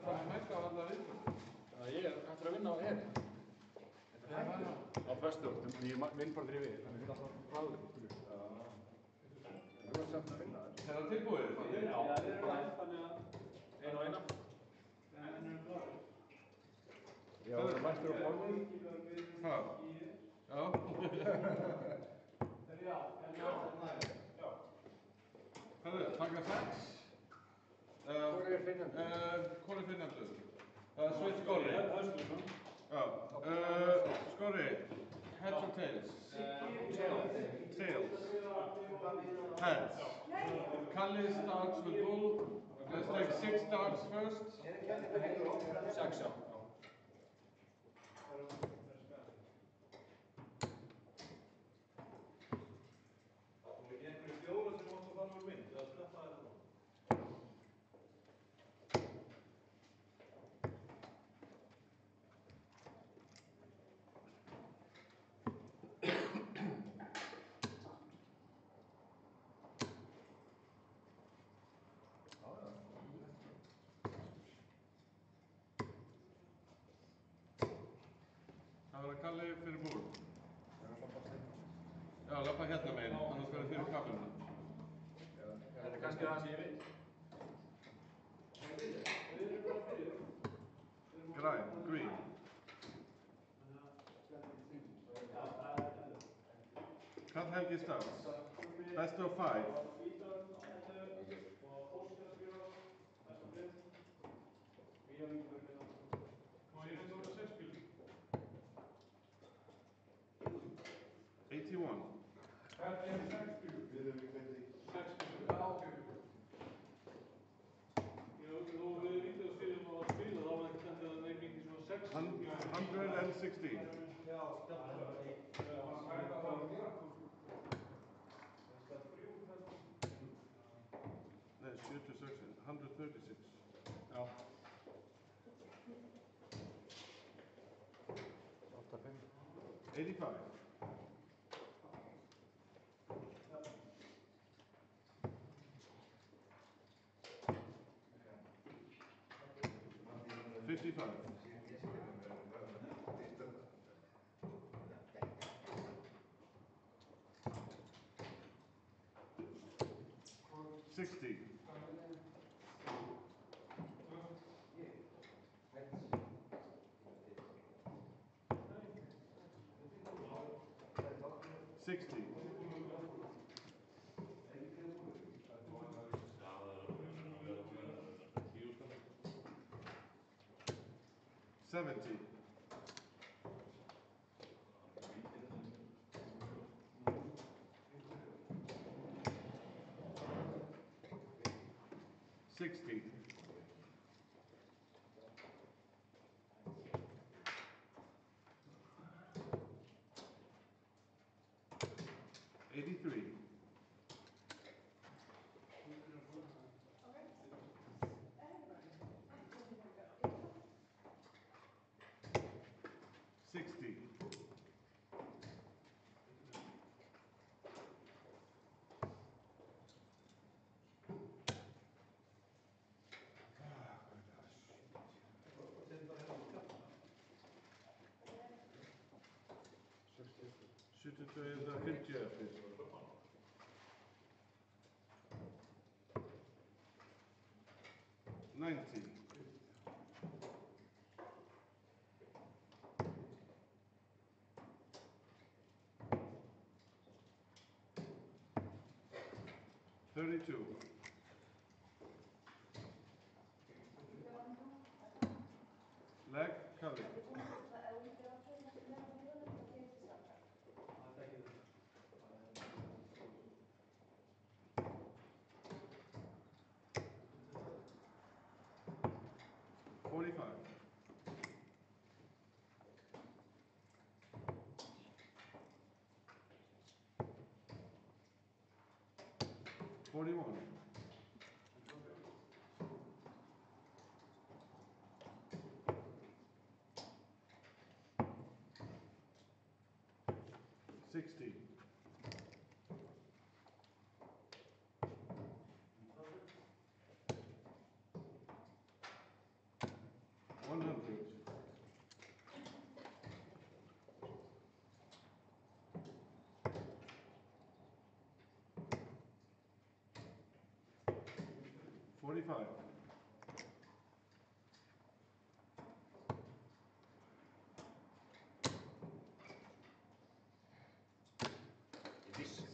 Það mætti á alla viðbúinu. Ég er hættur að vinna á hér. Á föstudögum, ég vinn bara fyrir við, þannig að það er alltaf hraður. Þú ert samt að vinna þér. Er það tilbúið? Já, það er bara þannig að einu og eina. Já, það er mættur á borðinu. Hvað? Já. Hörru, taka 6. Hvor er finnendur? Hvor er finnendur? Sveinn Skorri. Já. Skorri, heads or tails? Tails. Heads. Kalli starts with bull. Let's take 6 dogs first. 6, já. Það verður Kalli fyrir búr. Já, lappa hérna meginn, annars verður fyrir kameruna. Þetta er kannski það sem ég veit. Green. Cut Helgi starts. Best of 5. Hvað er þetta orðið 6 bíl? 81. Hvað er 6 bíl? Við erum í 6 bíl. Já, ok. Þú hefur lítið að spila á að spila, þá var ekki þetta að nefnir ekki svona 6. 116. Já, Nei, 76. 136. Já. 8-5. 85. 55. 60. 60. 70. 60. 83. 60. 72 er það 50 eftir. 90. 32. Leg, Kalli. 45. 41. 60. 60. 45.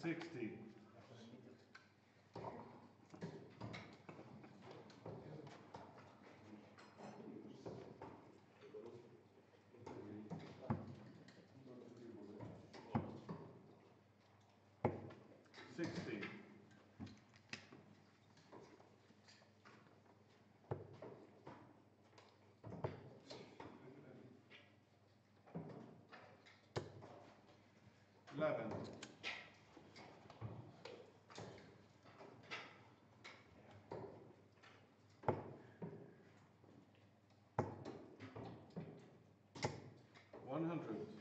60. 60. 11. 100.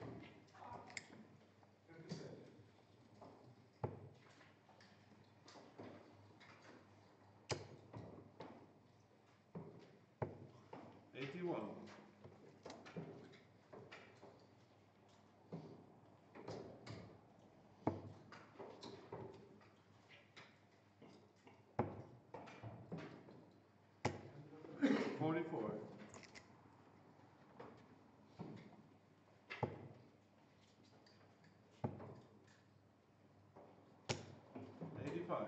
81. 44. 85.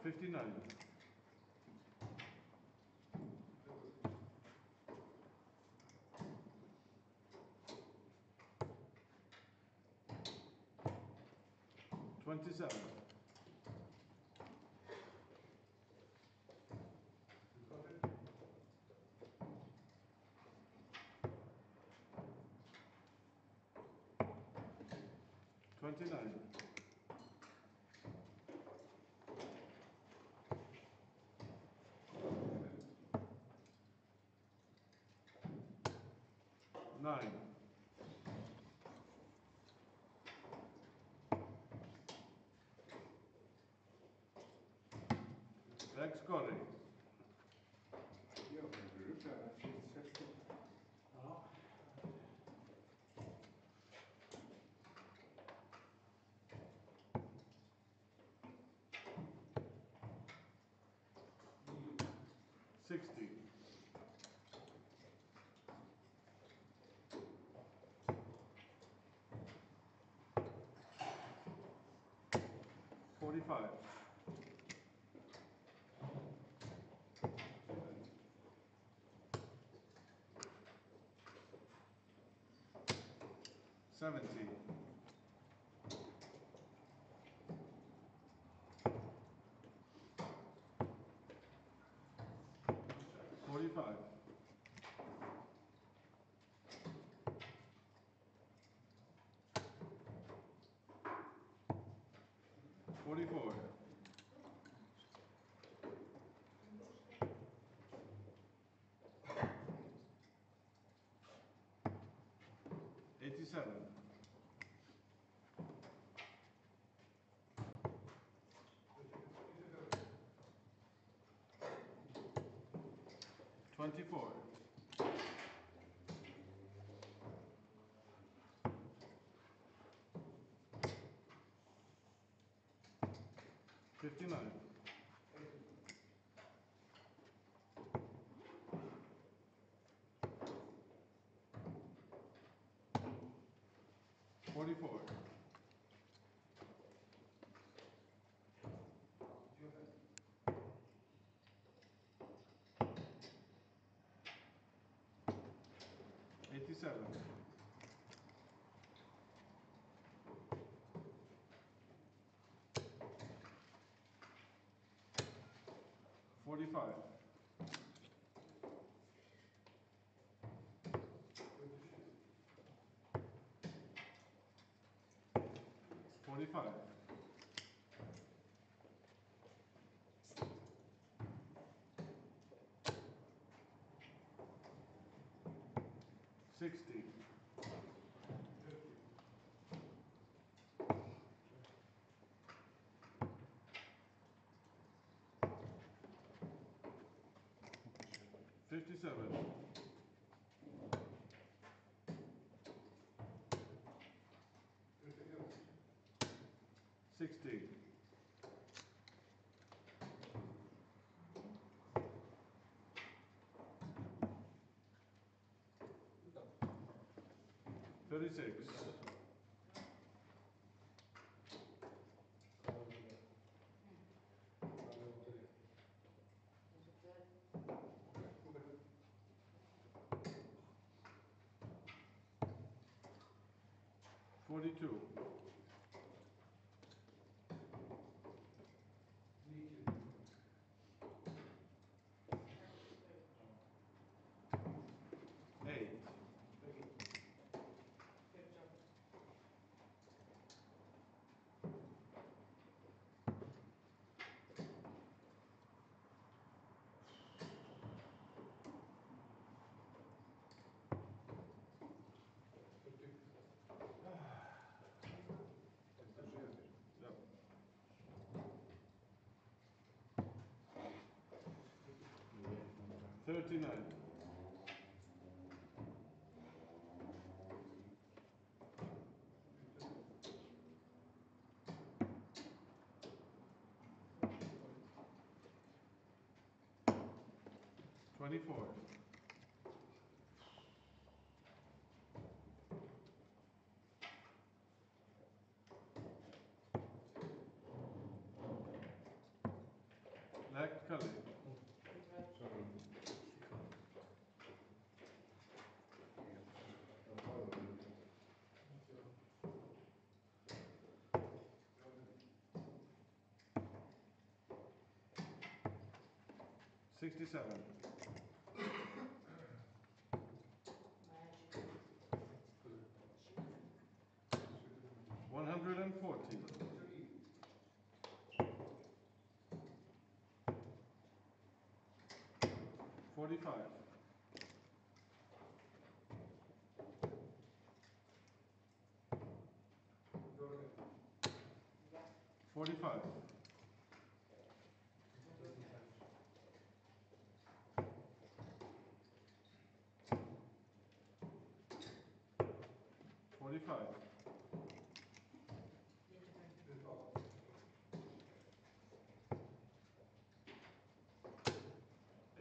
59. 27. 29. 9. 6 scoring. Já, það er rúglega 60. Ja. 60. 45. 70. 45. 44. 87. 24. 59. 44. 87. 45. 45. 60. 57. 36. Forty-two. 8. 39. 24. 67. 140. 45. 45. 45.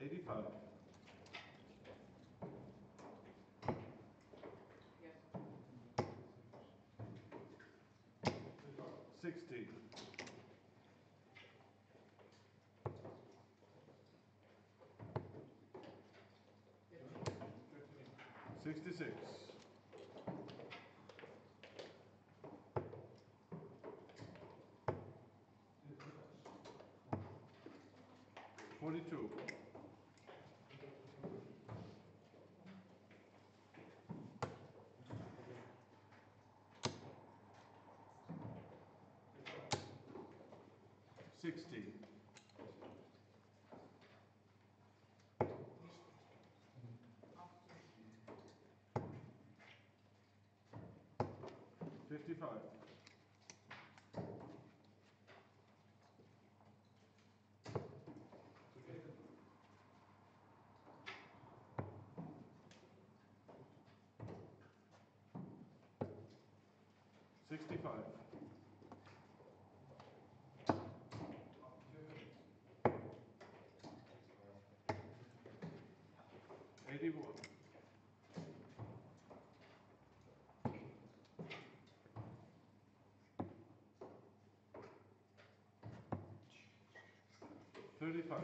85. 60. 66. 42. 60. 55. 65. 81. 35.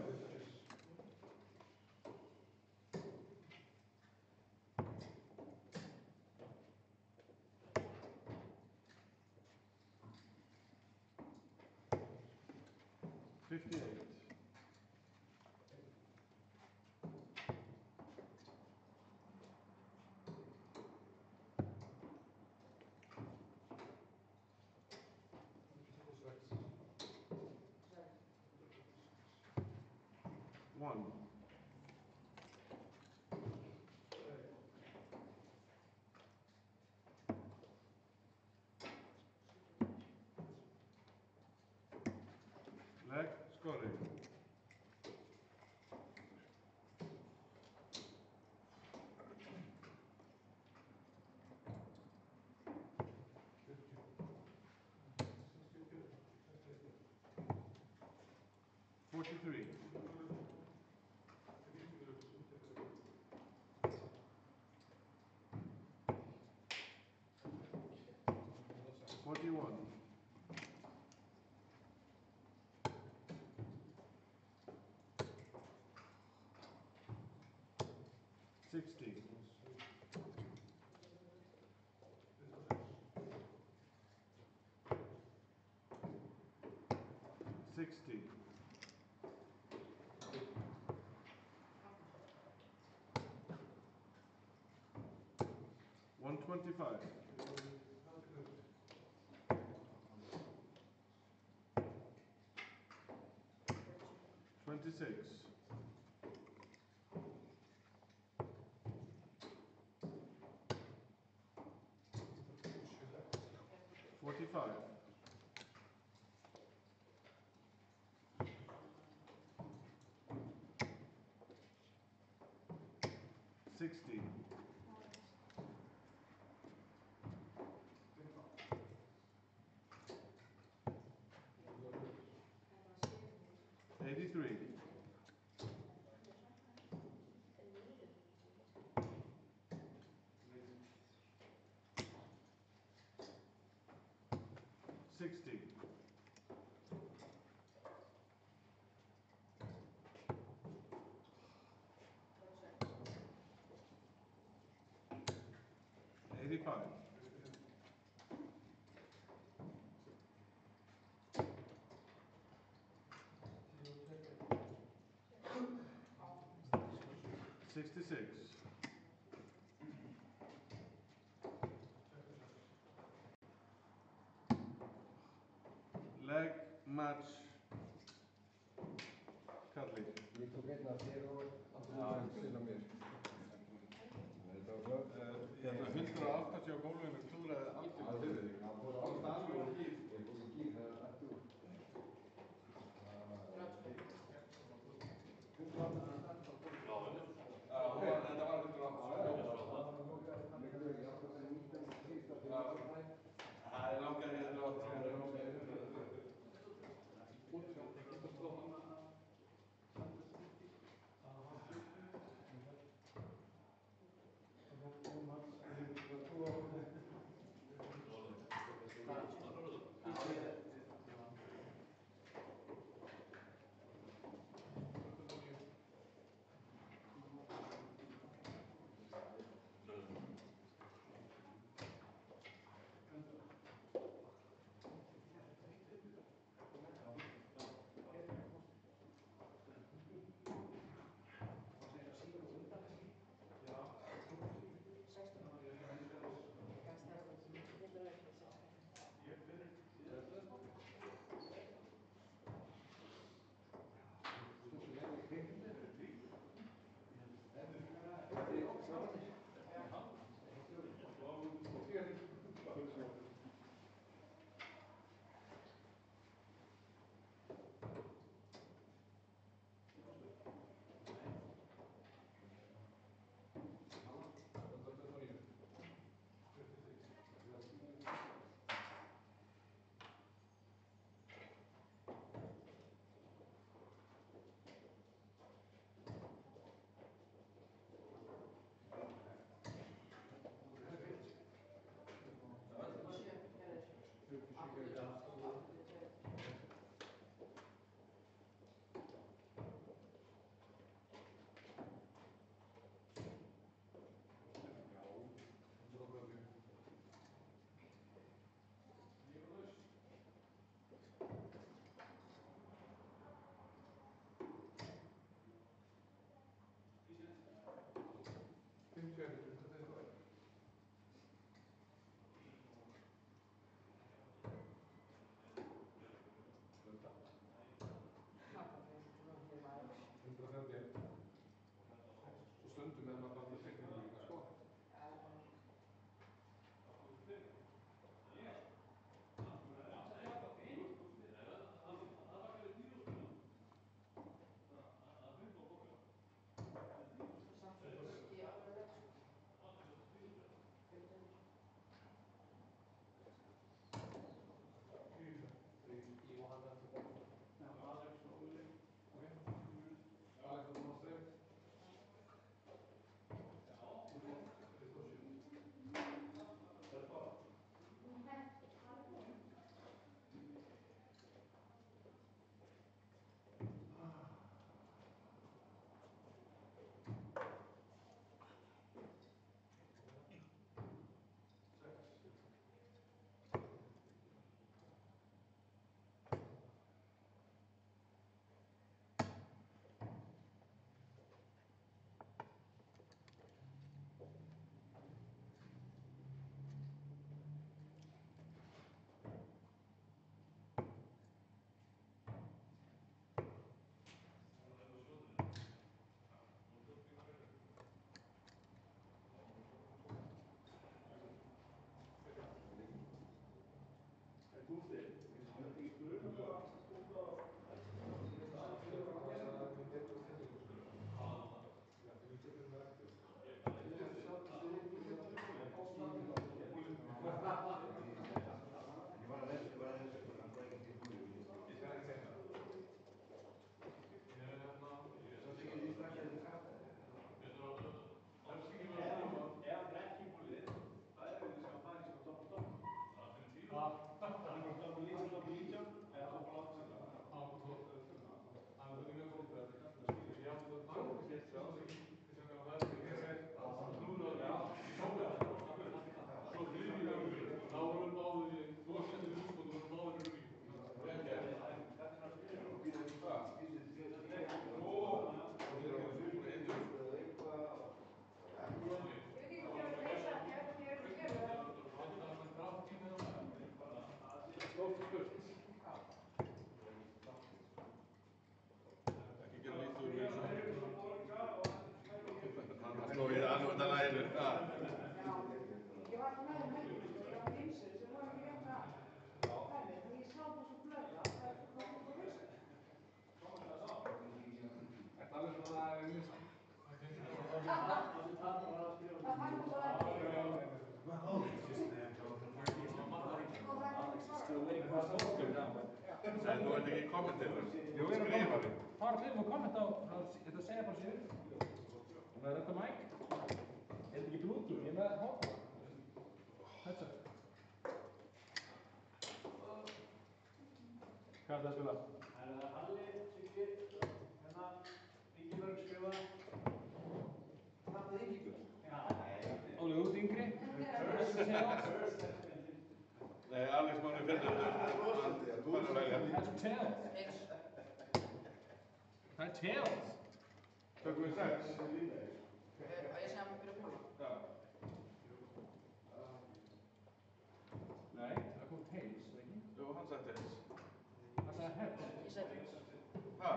58. 1. 'Leg scoring. 43. 60. 60. 125. 26. 45. 60. 83. 60. 85. 66. Leg match. Kalli. Ég tók einn af þér og aftur á mér. Þetta var flott. Hérna 180 á gólfinu klúðraði algjörlega. Það fór allt alveg og gír. Ég fór í gír, það er allt úr. Þetta var 180. Það er langar í 180. Ég var með helgi, ég var einsir sem voru ekki rétt að ferðið, þannig ég sá það svo blöða að það kom út á hausinn. Þetta alveg svona mjög saman. Það fannst það ekki. Nei, þú ert ekki kommentator. Jú, ég er að Skrifari. fara til og kommenta á, þetta segja bara sér. Það er þetta mæk. Er þetta ekki Bluetooth? Ég er með hópa. Headset. Hvað er það að spila? Það er Halli, Siggi, hérna, Ingiberg skrifa. Þetta er ekki gull. Óli, þú ert yngri. Þessu segja á. Nei, Alex Máni finnur þetta. Þú er að velja. Þessu segja á. Það er Tails. Tökum við 6. Og ég segja að mér byrja að bjóla. Já. Nei, það kom Tails, ekki? Jú, hann sagði Tails. Það sagði Heads. Ég segi þess. Ha?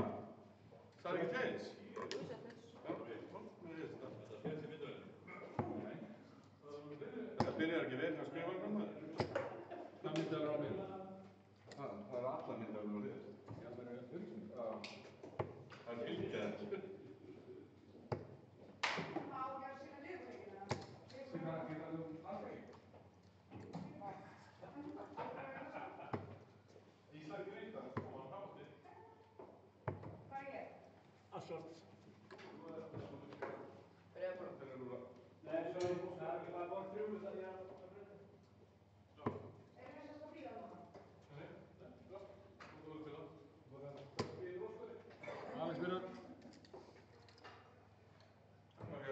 Sagði ekki Tails? Ég segi þess. Já, mér finnst það. Nei. Þetta byrjar ekki vel hjá skrifarnum maður. Það myndi að vera á mér. Það eru alla myndar nú liðist. Já, það er örgjum. Já. Það er fylgjað. Á, ég er að sinna liðveikina. Sem var ekki það um landvegi. Ísland Greitar, koma hann hátti. Hvað er ég? Assort. Byrja að bjóla. Þetta er núna. Nei, sorry, það var bara 3 það ég að breyta. Er þess að bíða núna? Alex byrjar. Ok.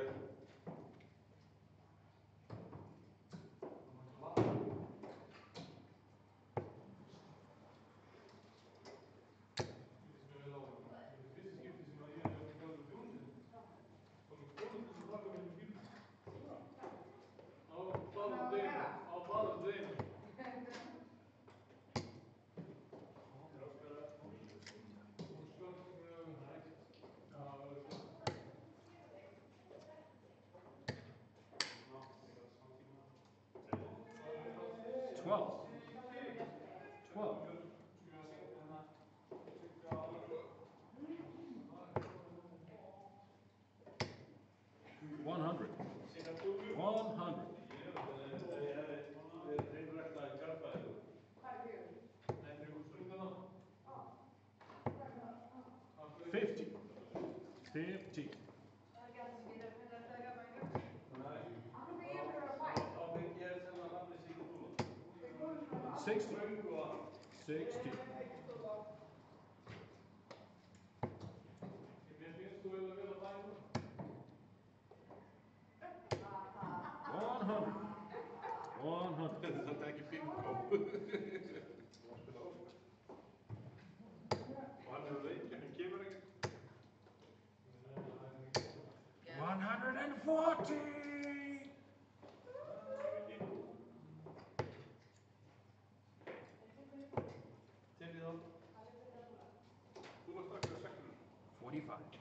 Þetta er ekki bingo. Og hann hefur leikið, hann kemur ekki. 140! Til í þá. Þú varst ekki að 45.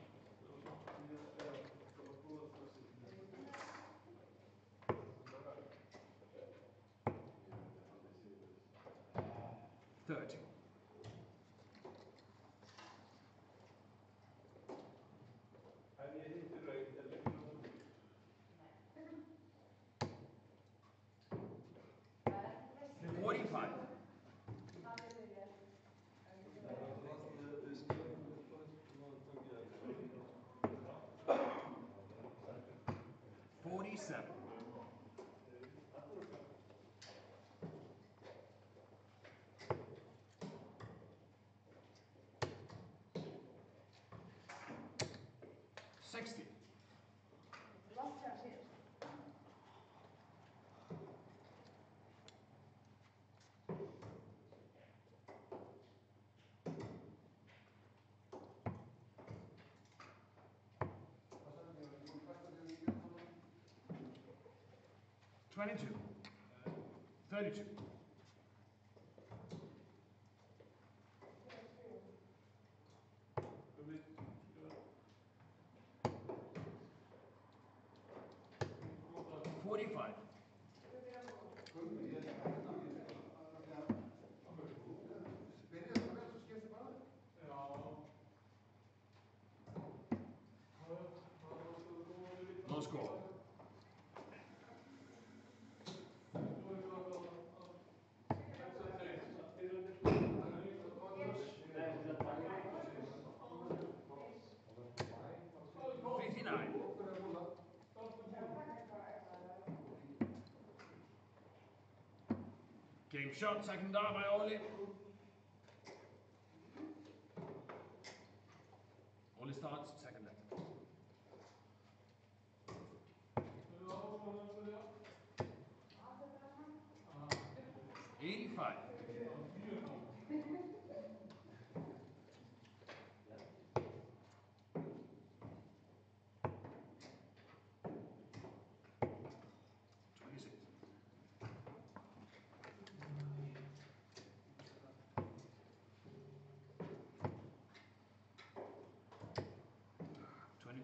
30.22, 32. score. Game shot, second down by Oli. Oli starts, second left. 85.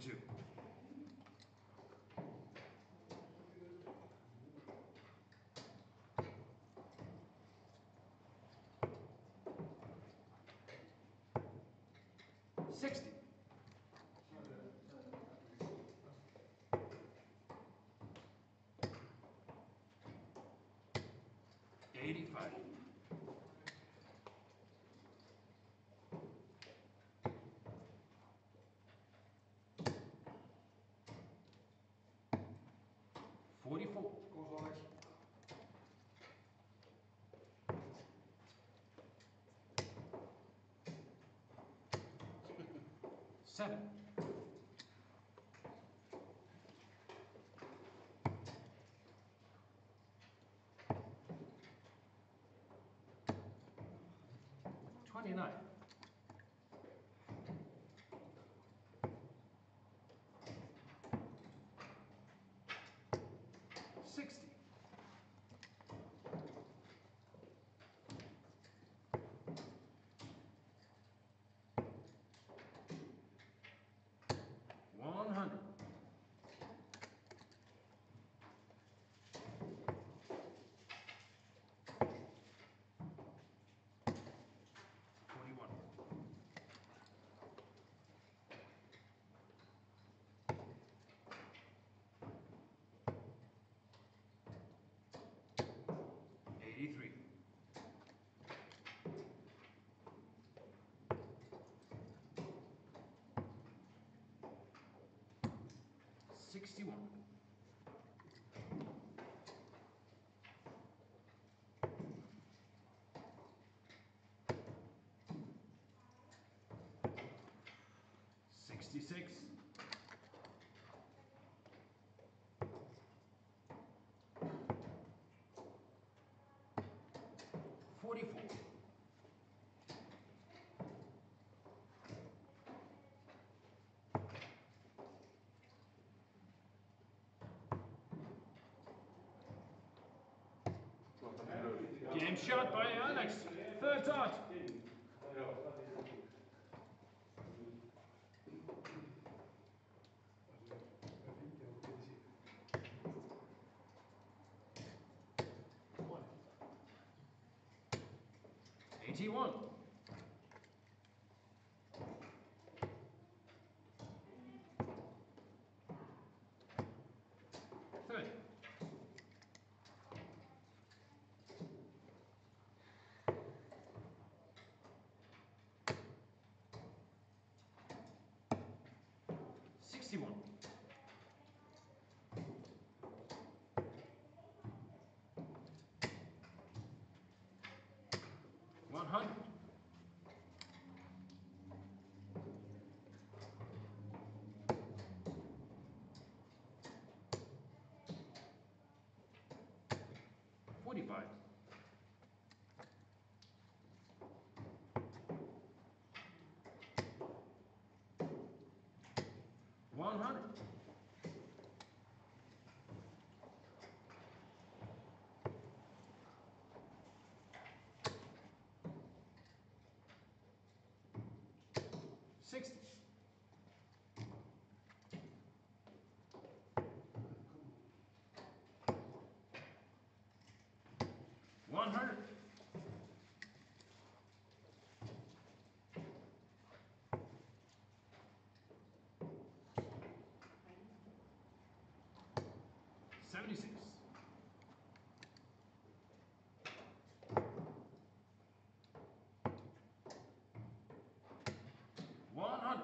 Two. 60. 85. 44. Kom zo, Alex. 7. 29. 60. 100. 41. 83. 61. 66. 44. 8. Game shot by Alex. Third dart. Eighty-one. 30. 61. 100. 45. 100. 60. 100. 100. 76. 100.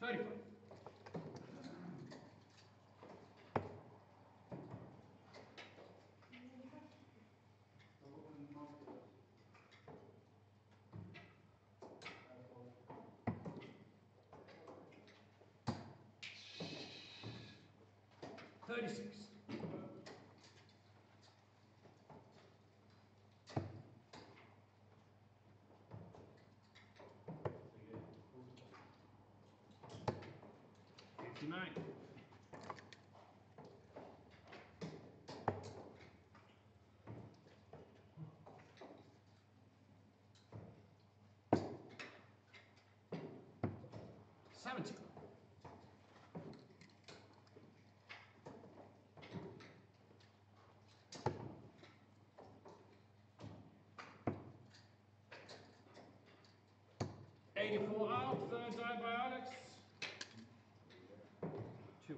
35. 36. 59. 70. 84 out, third die by Alex. 2-1.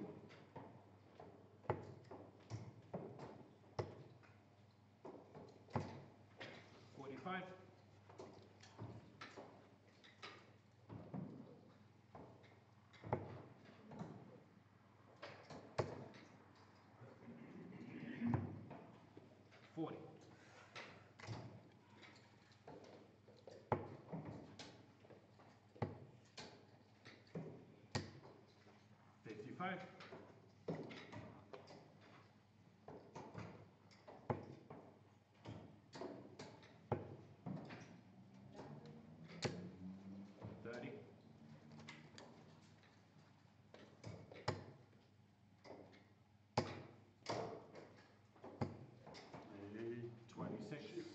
45. 40. 55. 30. 26.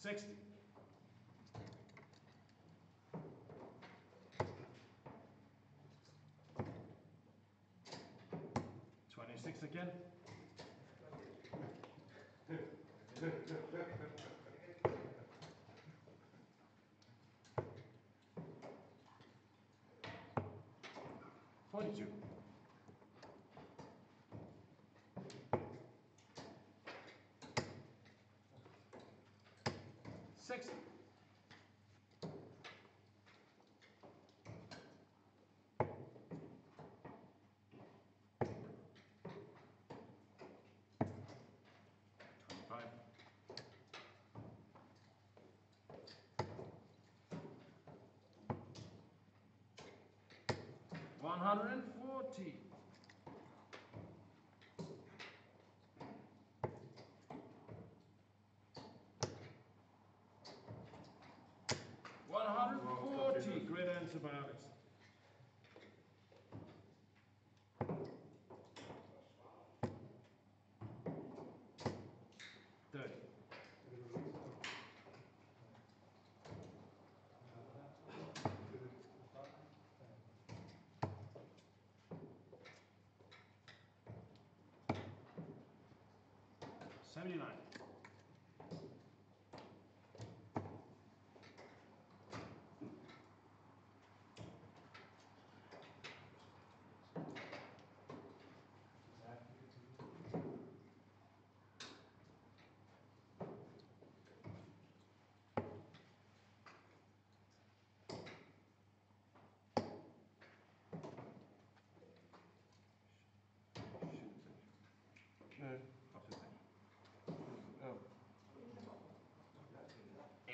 60. 26 again. 42. 60. 25. 140. 140. Great answer by Alex. 30. 79.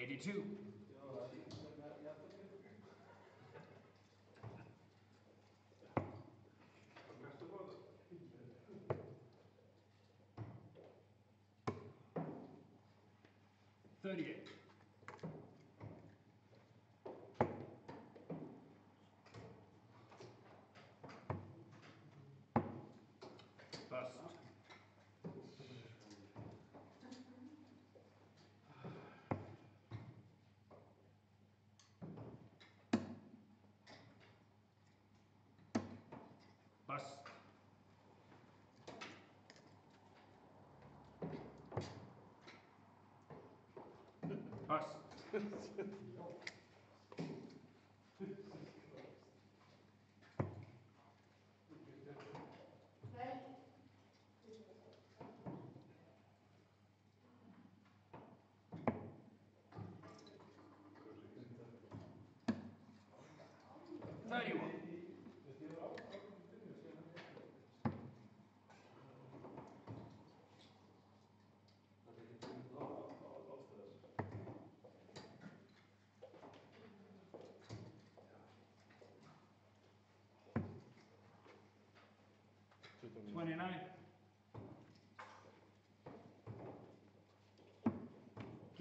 82. 38. 1st. 100.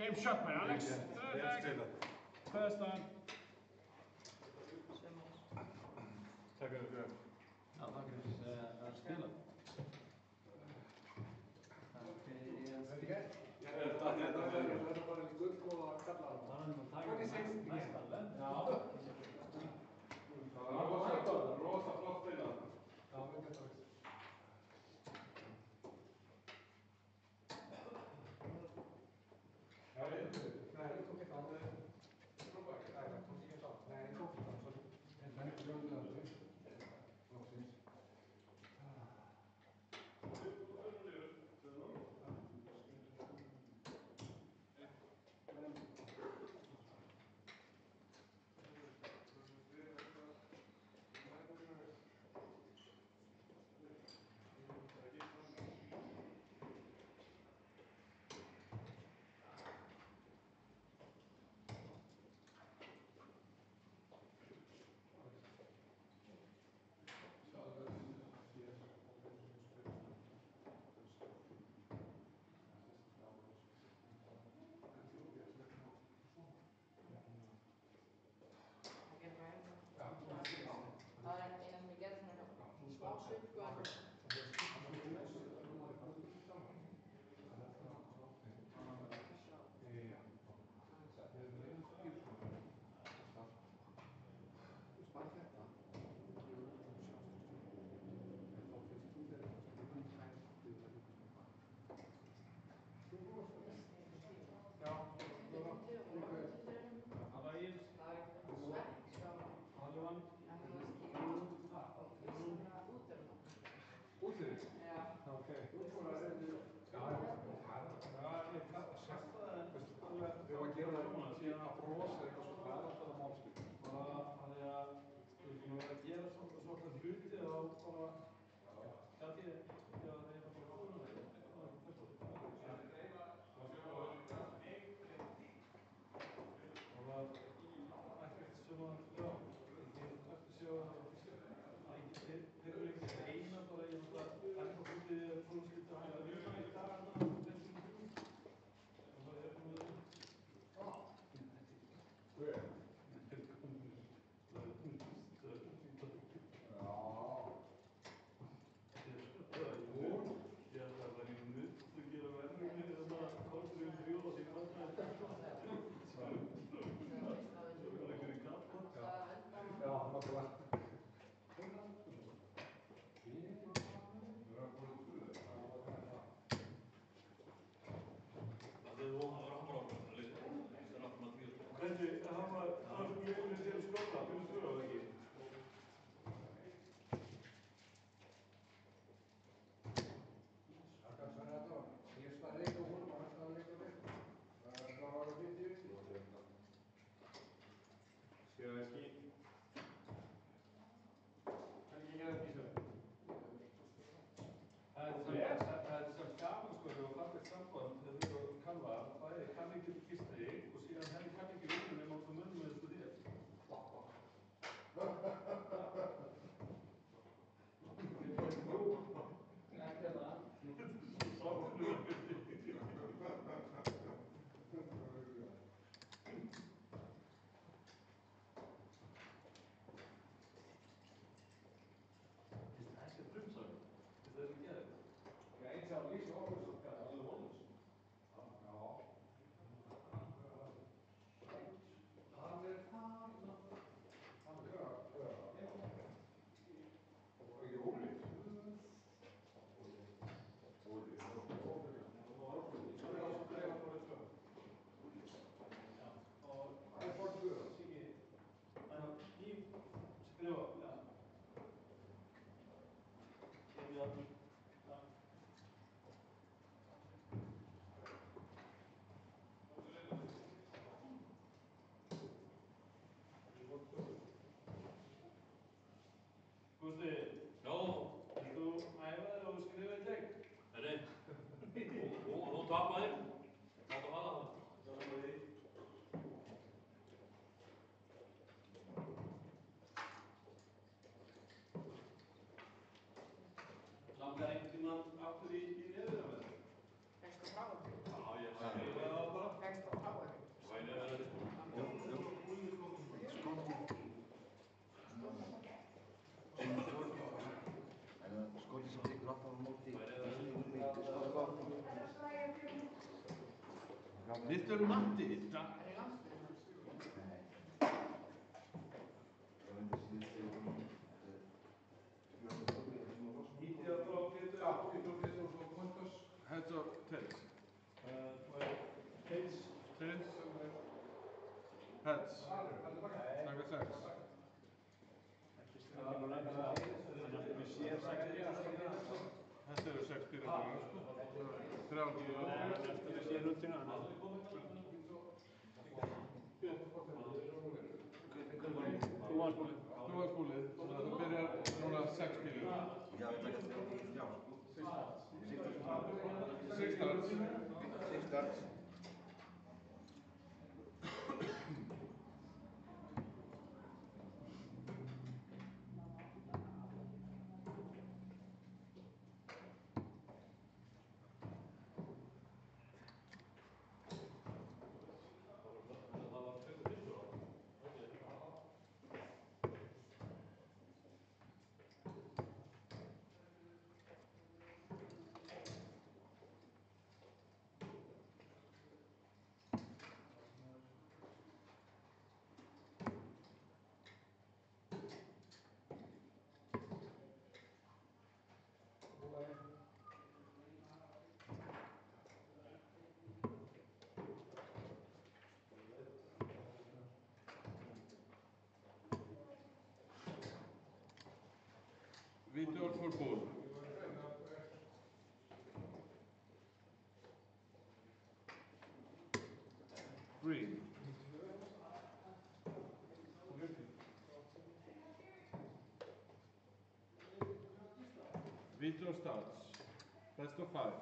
Game shot by Alex. Perfect. First on. Takk fyrir fyrir. Já, það er að spila. Þetta er bara í gullgóða kallar. Það er næsta lend. Rosa flott spilað. Já, við getum það. Mr. Matti. Heads or tails? Tails. Tails? Heads? Taka 6. Þetta eru 6 dýratöfum, sko. 3 dýratöfum. Þú varst búlið, þannig að þú byrjar núna 6 kílur. Já, ég taka 3. 6 starts. 6 starts. Vitor for bull. Green. Vitor starts. Best of 5.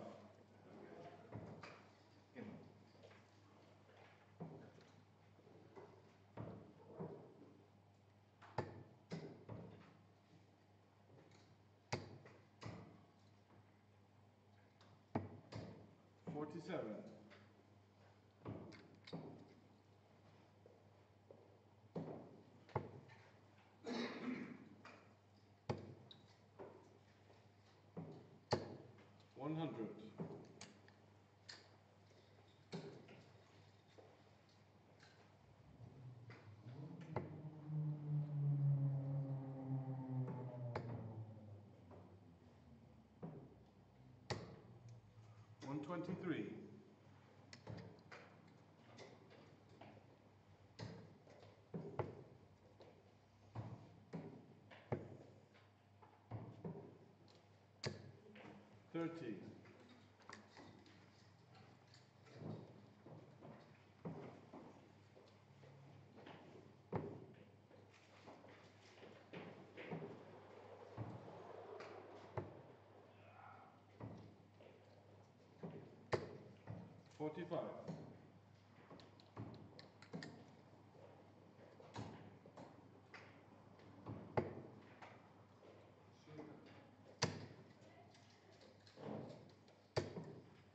$47. $100. $123. $30. $45.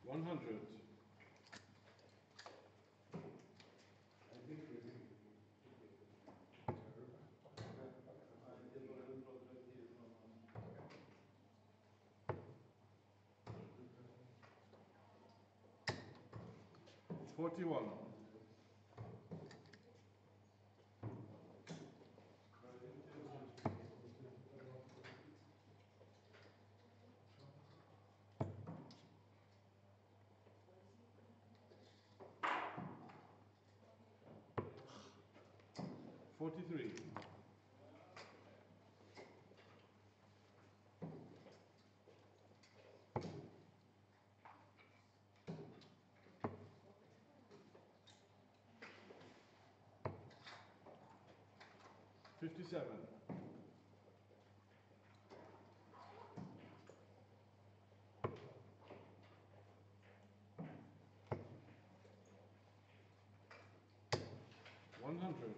$100. $41. $43. $57. $100.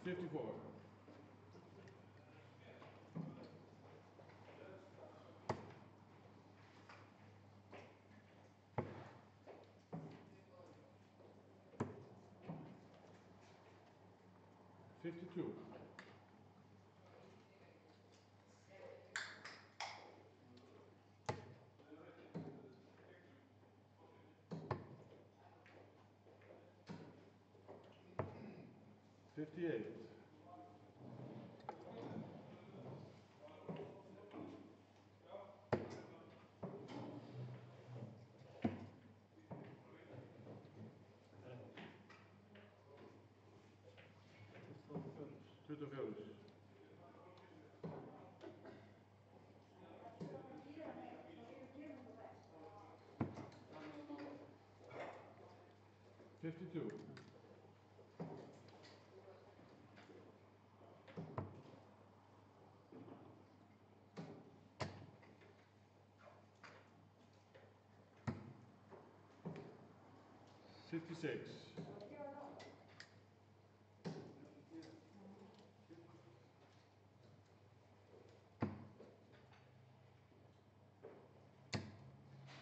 $54. 52. 58. 24. 52. 56.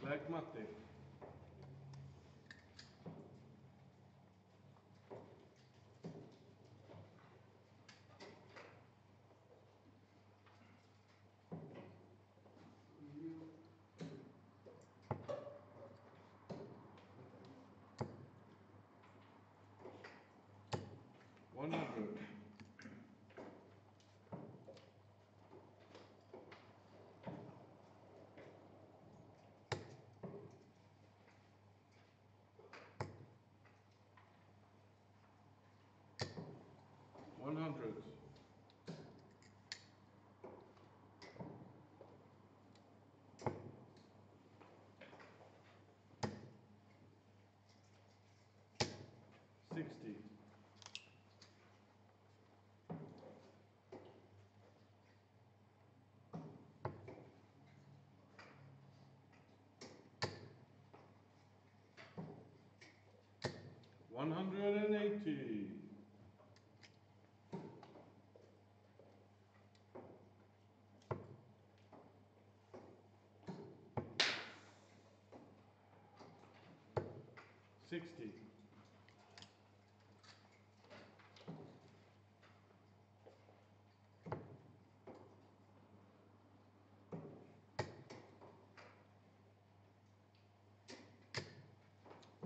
'Leg Matti. 100. 100. 60. 180. 60.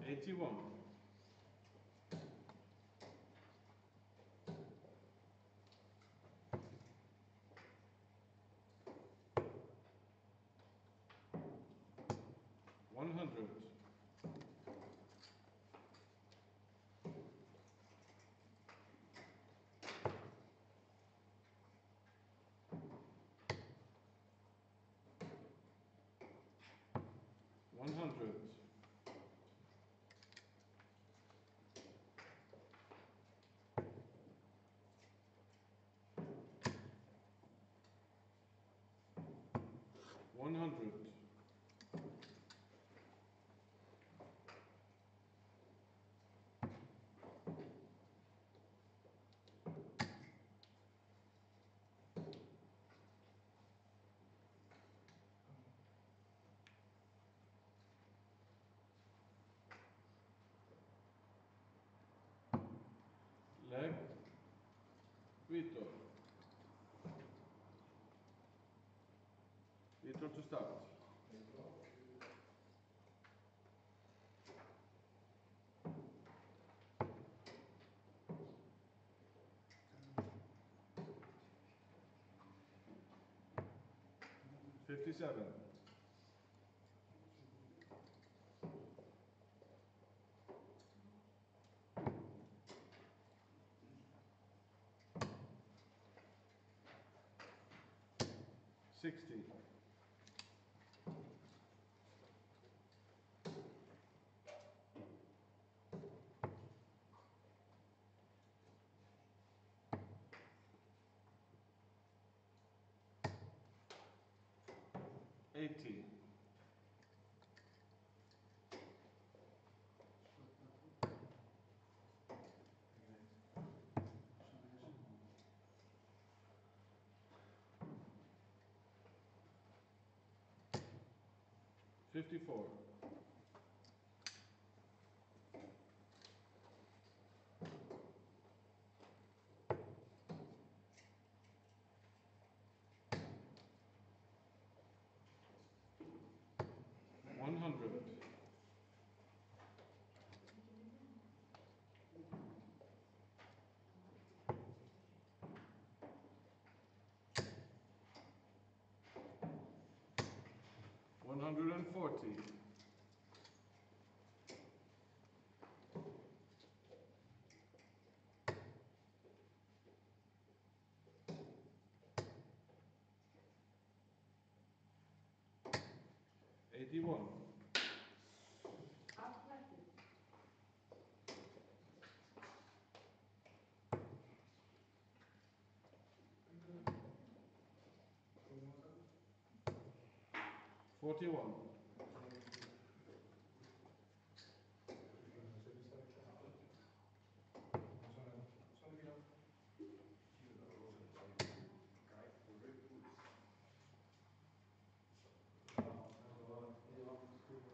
81. 100. 100. 100. 'Leg Vitor. Vitor to start. 57. 60. 80. 54. 55. 140. $81. Afslættir. $41.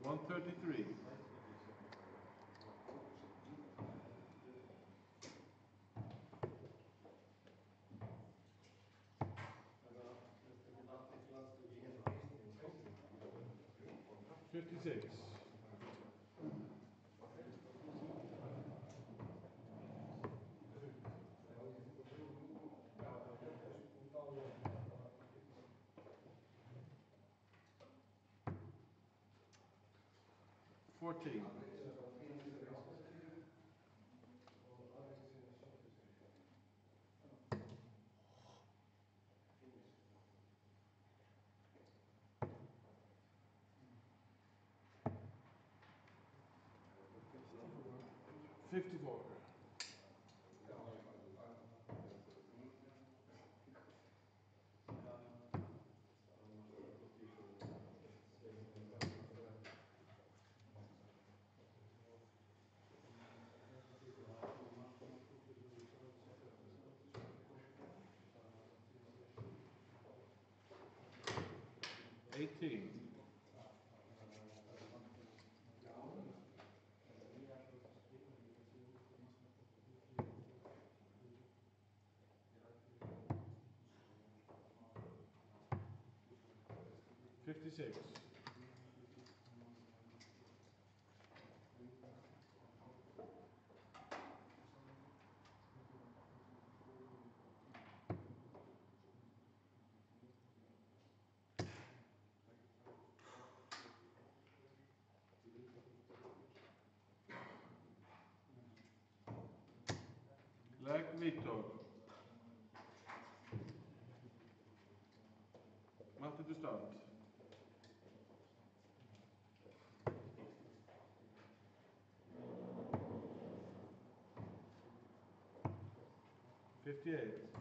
$133. $56. $14. $54. $18. $56. Leg Vitor. Malte to start. $58.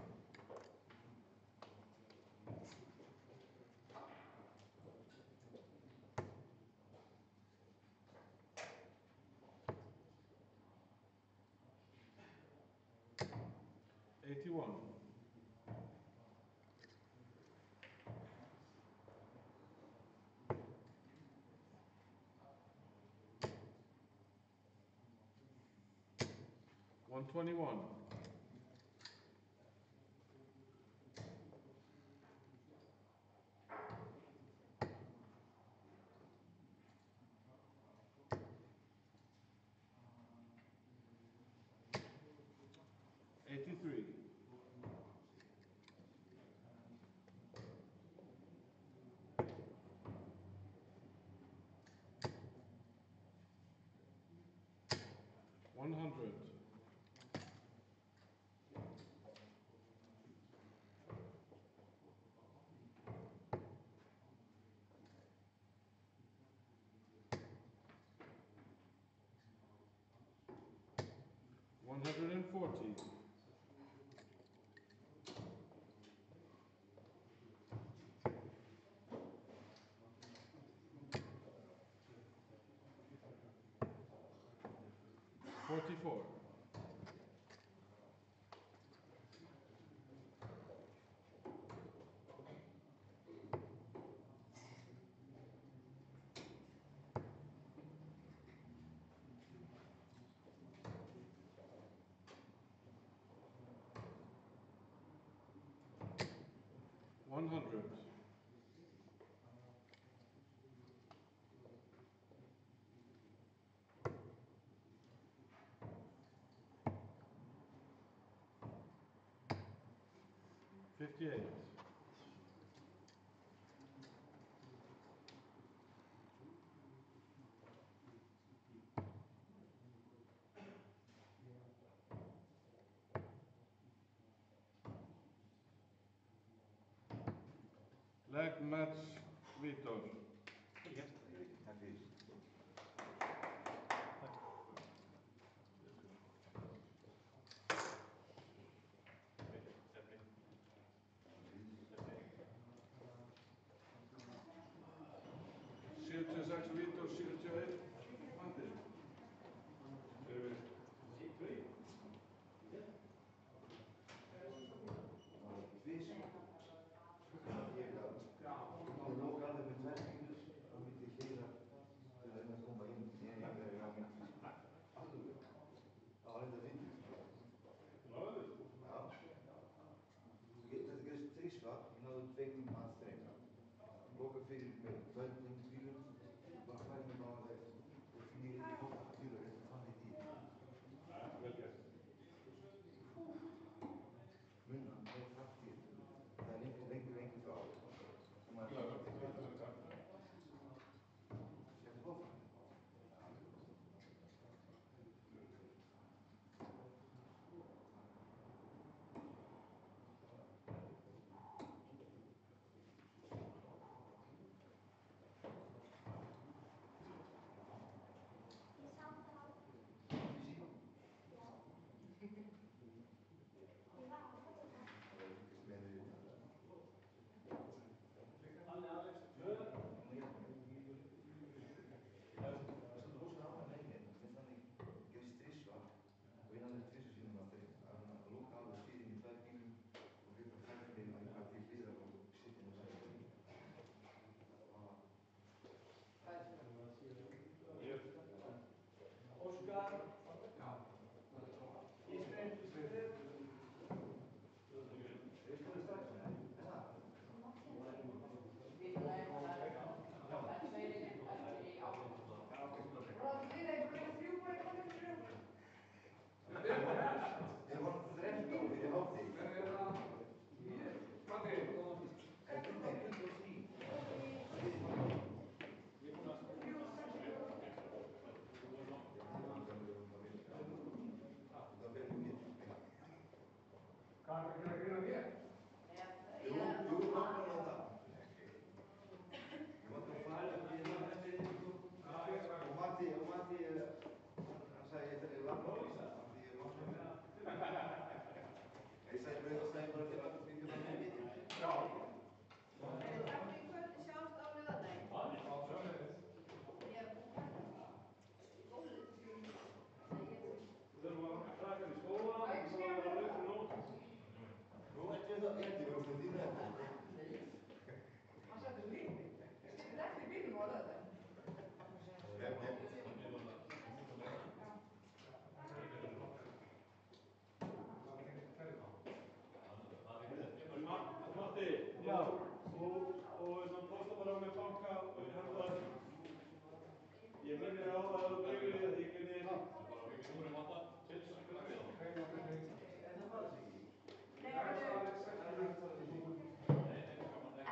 $81. $121. $83. $100. $140. $44. $100. $58. match Vítor. Takk fyrir. Vítor, 71 Matti.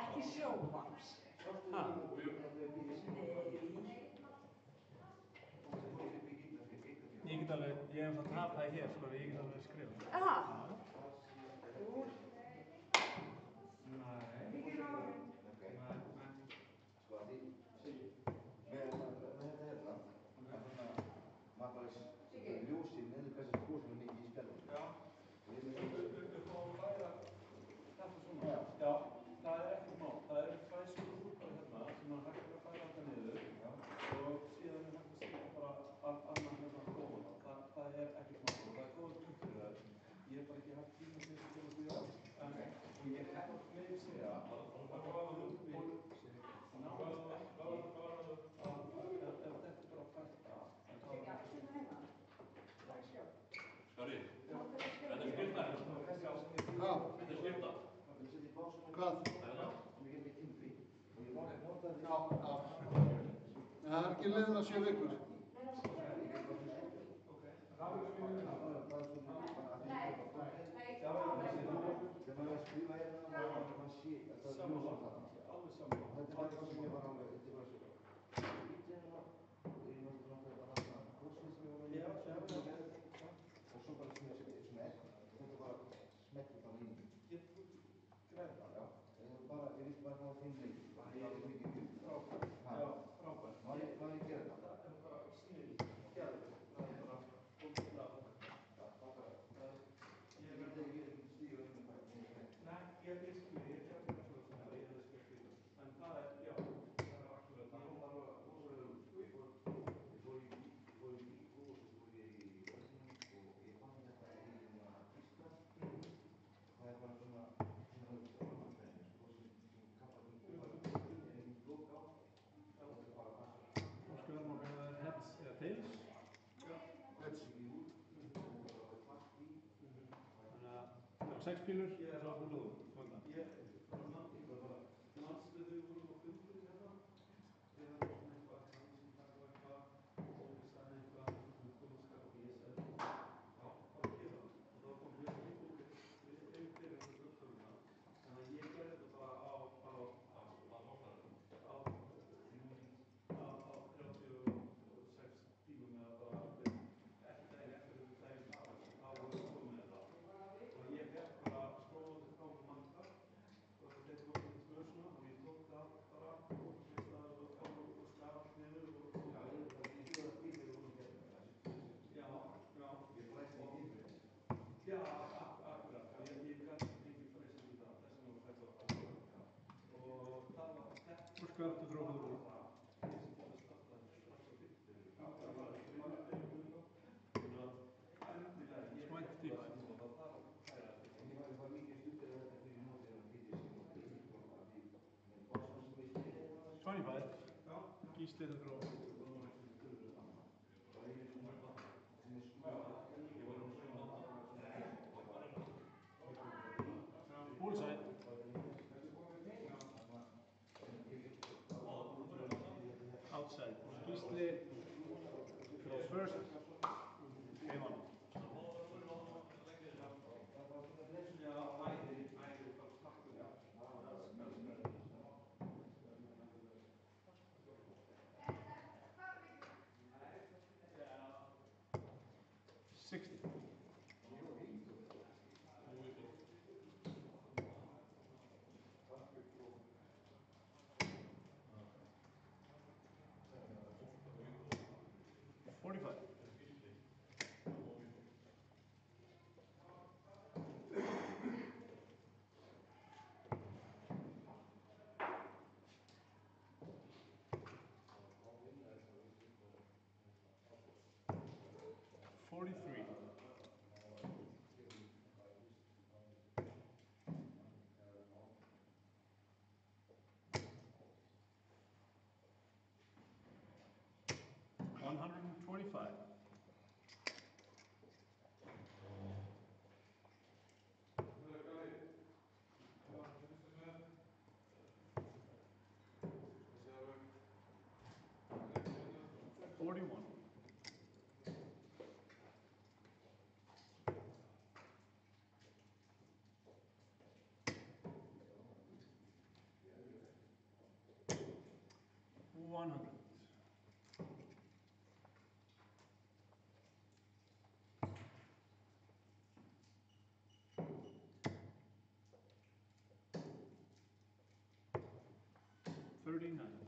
Ekki sjónvarps. Ég get alveg, ég hef það tapaði hér, sko, ég get alveg skrifað. Aha. Mikið náðum. Sko að því, með þetta hérna, maður bara ljósið neður hversu skósum mikið í spjallum. Já. Upp á að færa þetta svona. Já, það ekkert mál. Það tvær skúrúpar hérna sem hægt að færa þetta niður og síðan hægt að stíka bara annan hérna ofan á. Það ekkert mál og það góður punktur þar. Ég hef bara ekki haft tíma til að gera því á. Og ég hef með segja að ef þetta bara fært að Skari, þetta skipta. Já. Þetta skipta. Hvað? Já. Það ekki liðin að 7 vikur. Smekkur bara í. Ég vil bara fá þín leik. 6 pílur og svo húluðu þarna. Manstu þau vorum á fundinu hérna? Þegar það var svona eitthvað, hann sem taka eitthvað, Óli sagði eitthvað, konskap og ég sagði, já, bara gera það. Og þá kom ég og ok, við eigum fyrir þessu upptöluna. Þannig að ég gerði þetta bara á 36 tímum eða bara ekki daginn eftir þessu daginn það, þá voru við komið með þetta. Og ég fekk bara skróðið frá Magda og þeir komið til smörsuna og ég tók það bara og skar allt niður og já, akkurat. Ég gæti ekki freysið í það, þess vegna var þetta akkurat. Og það var þetta. Hvor skar du frá húluðu? Gísli þetta frá Poolside. Outside. Gísli from first came on. $125. $39.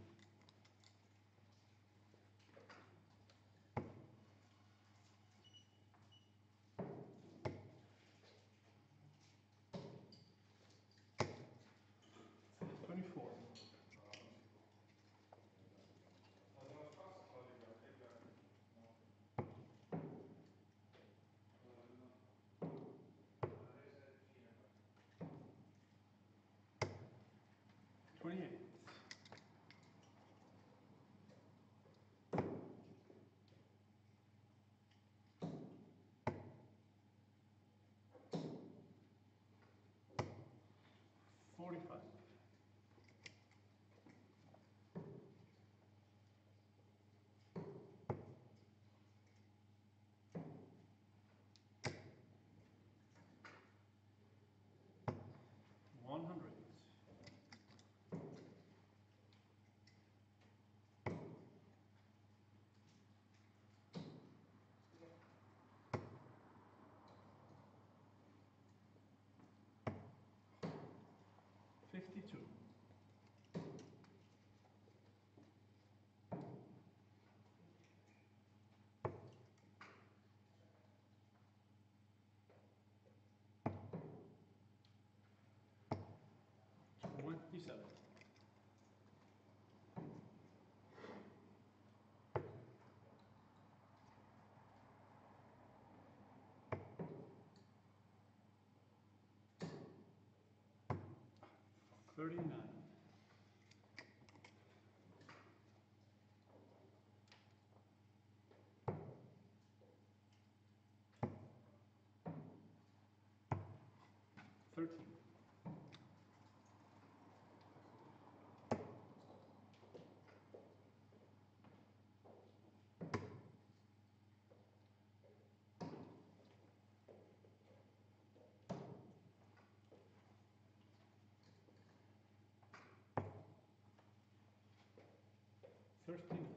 $52. $27. $39. 39.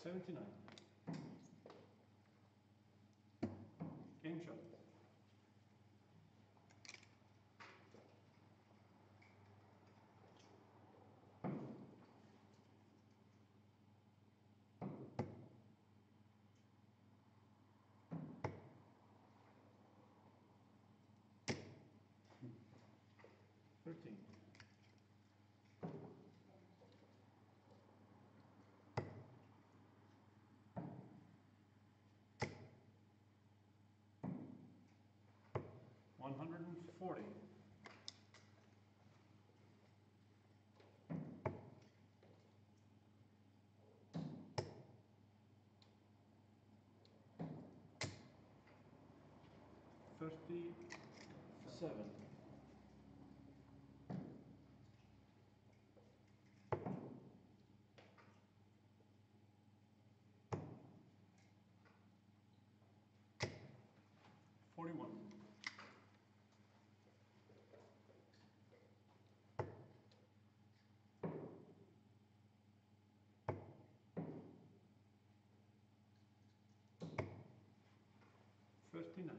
$79. Game shot. $13. $140. $37. $41. $59.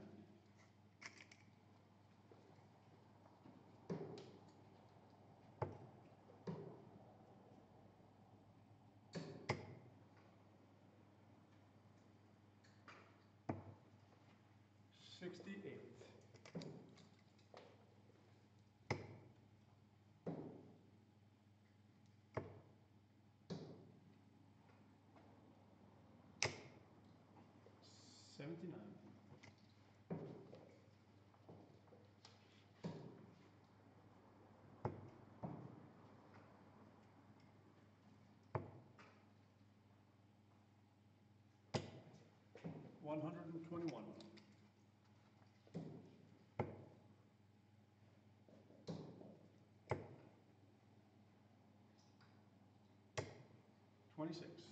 $68. $79. $121. $26.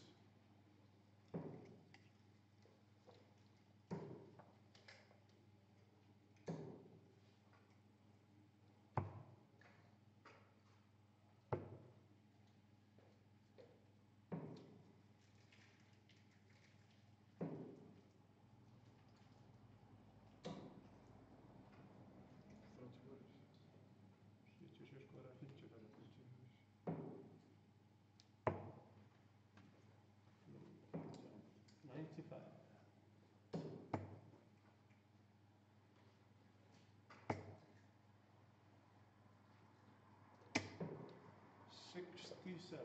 $95. $67.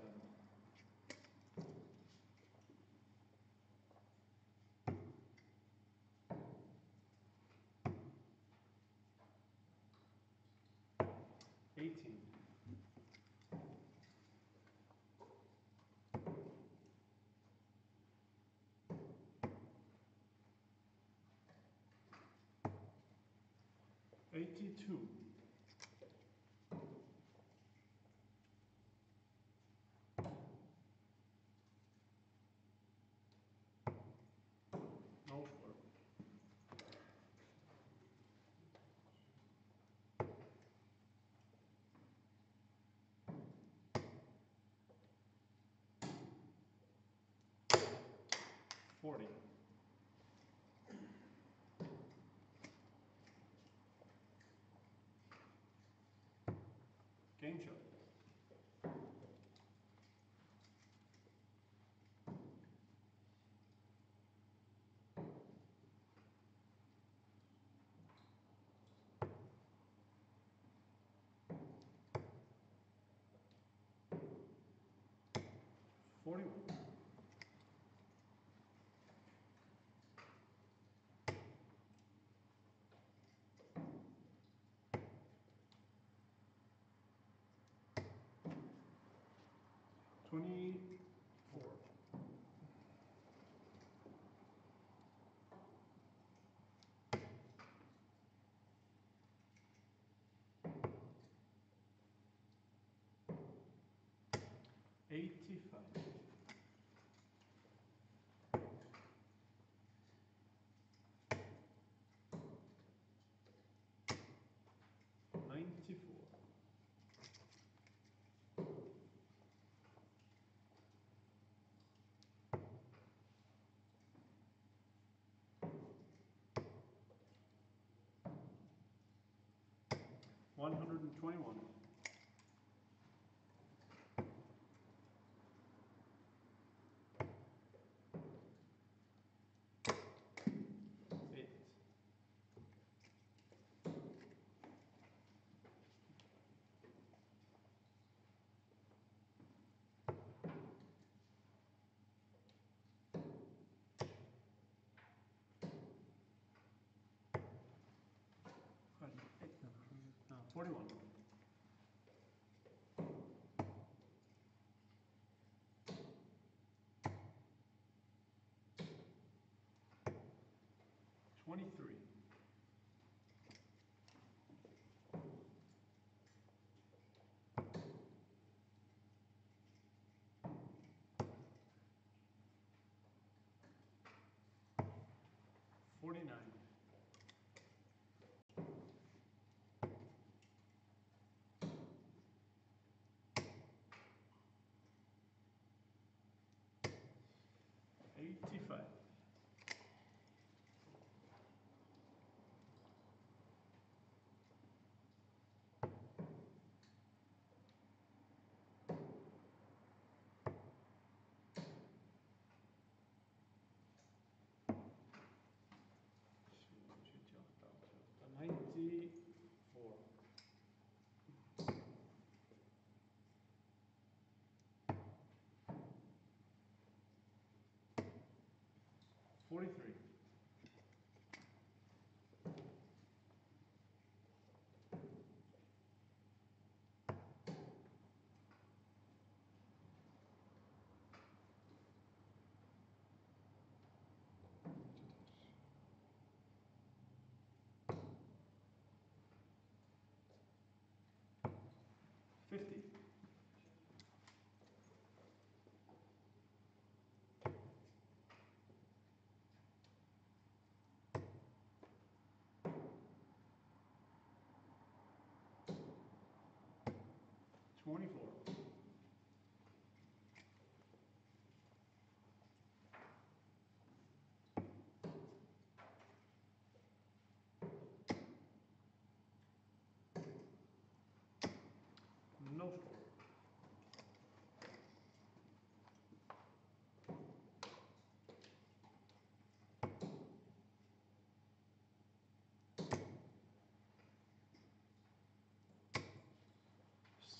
$18. $82. No score. $40. Game shot. $41. $24. 85. 94. 121. 8. 41. 23. 49. 85. 94. 43. 50. 24. 'No score.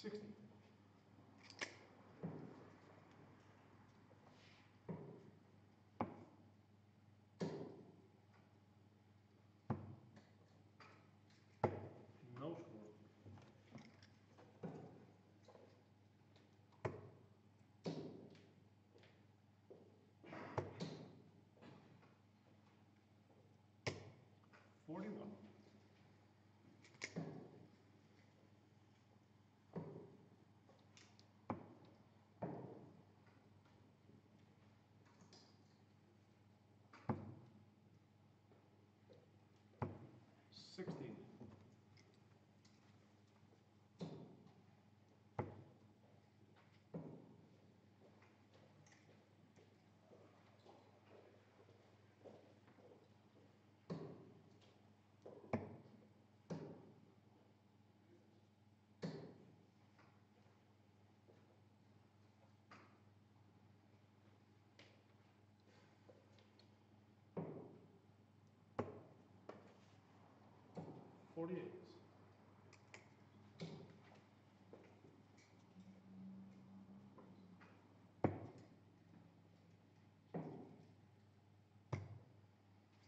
60. 'No score. 41. 16. 48.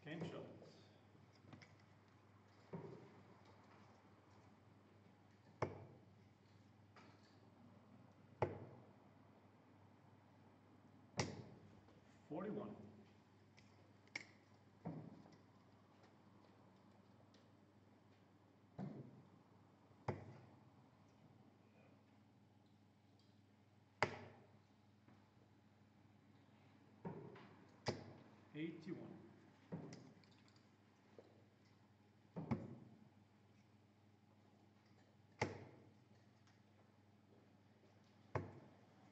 Game shots. 41. 45. 81.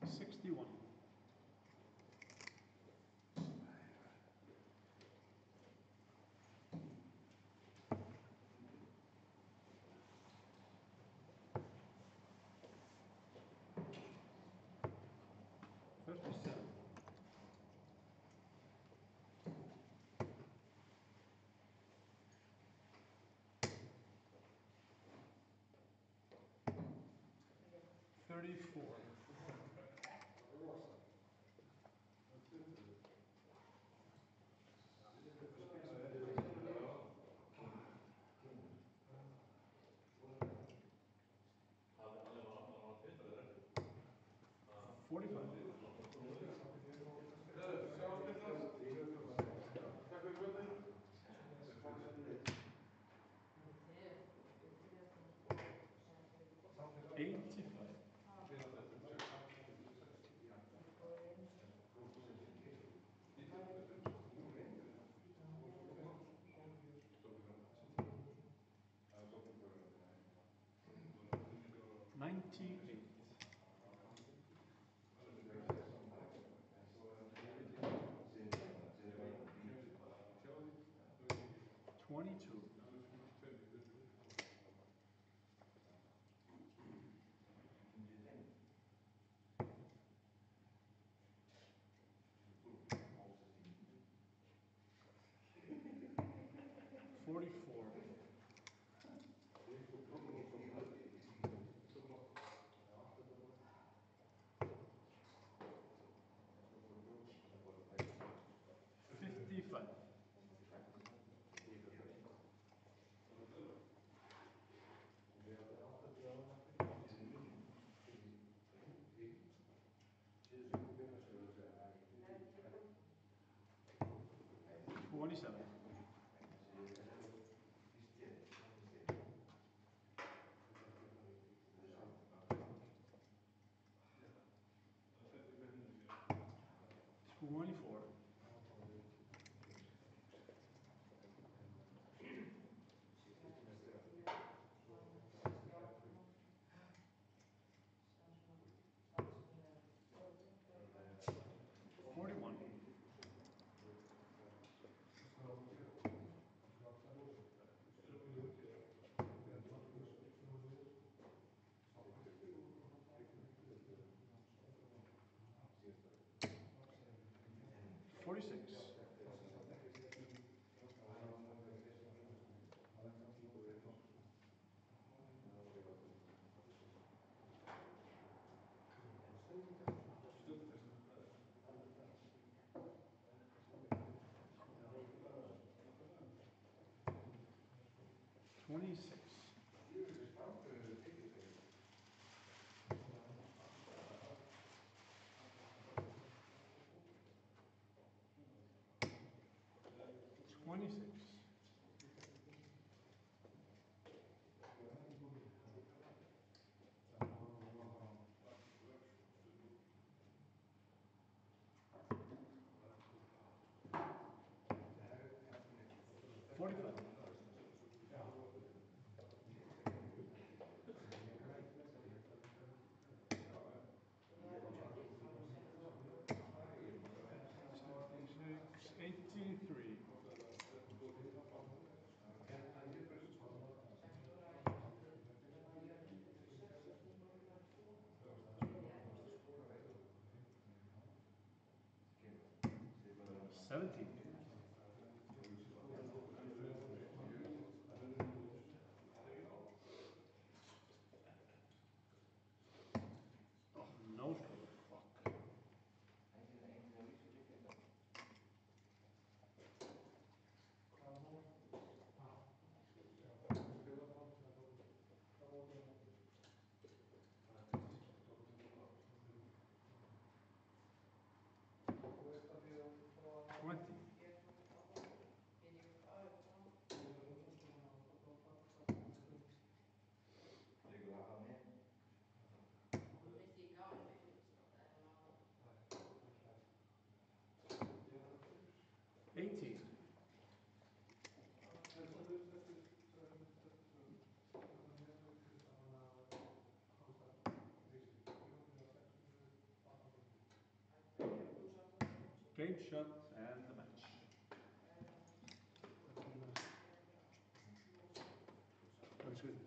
61. 37. 34. 45. 85. 98. 22. 44. 55. 27. 24. 41. 46. 26. 26. 45. 83. 17. Oh, no score. Fuck. Twenty. Game, shot, and the match. Very good. Hvað segir þú?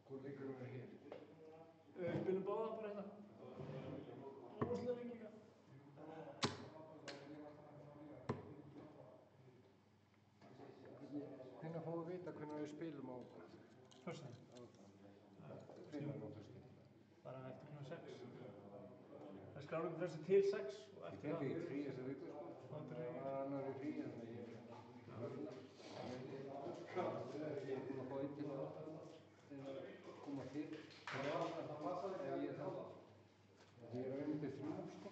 Hvor leikur hún hér? Við spilum báða bara hérna. Óslega lengi líka. Hvenær fáum við vita hvernig við spilum á Föstudaginn. hvenær á föstu? Bara eftir klukkan 6. Það er skráningu fresti til 6 og Ég eftir fekk það. ekki frí þessa viku sko. Það var annar í frí þannig að ég er búinn að fá einn til að koma fyrr. Ef ég er það. Ég er að vinna til 3 sko.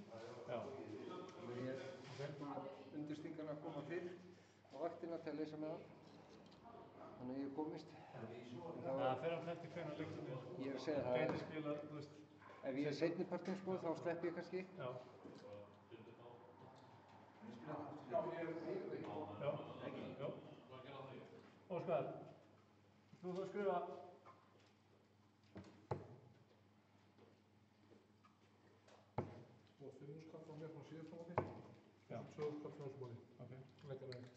Já. Þannig ég er búinn að undirstingan að koma fyrr á vaktina til að leysa með hann. Þannig að ég komist. Það fer alltaf eftir hvernig leiktum er. Ég er að segja það. Gæti spila, þú veist. Ef ég er seinni partinn sko þá slepp ég kannski. Já. Já. Já. Óskar, þú þarf að skrifa. Og 5 skall frá mér frá síðasta móti. Já. Og 2 skall frá þessu móti. Ok. Leikjanlega.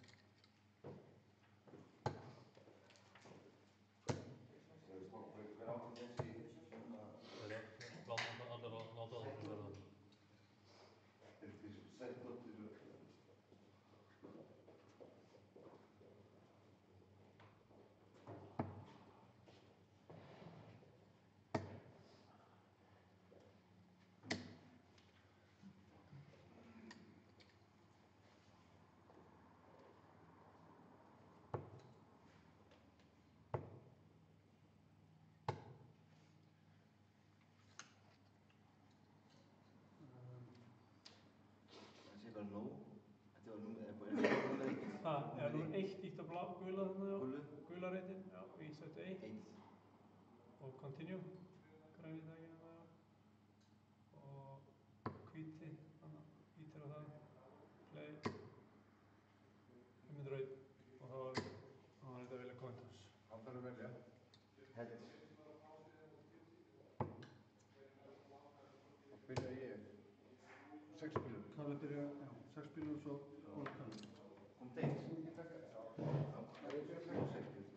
Þetta var nóg. Þetta var númer 1. Það er númer 1 ítt á gula þarna, já. Gulu. Gula reyndin, já, í setu 1. 1. Og continue. Græni daginn þarna, já. Og hvíti, þarna, hvítir á það. Play. 501. Og þá er þetta að velja coin toss. Hann þarf að velja. Heads. Þá byrja ég. 6 spilur. Kalli byrja, já, 6 bílur og svo Óli Kalli. Kom þeir. Já, ég byrja 6 spilur.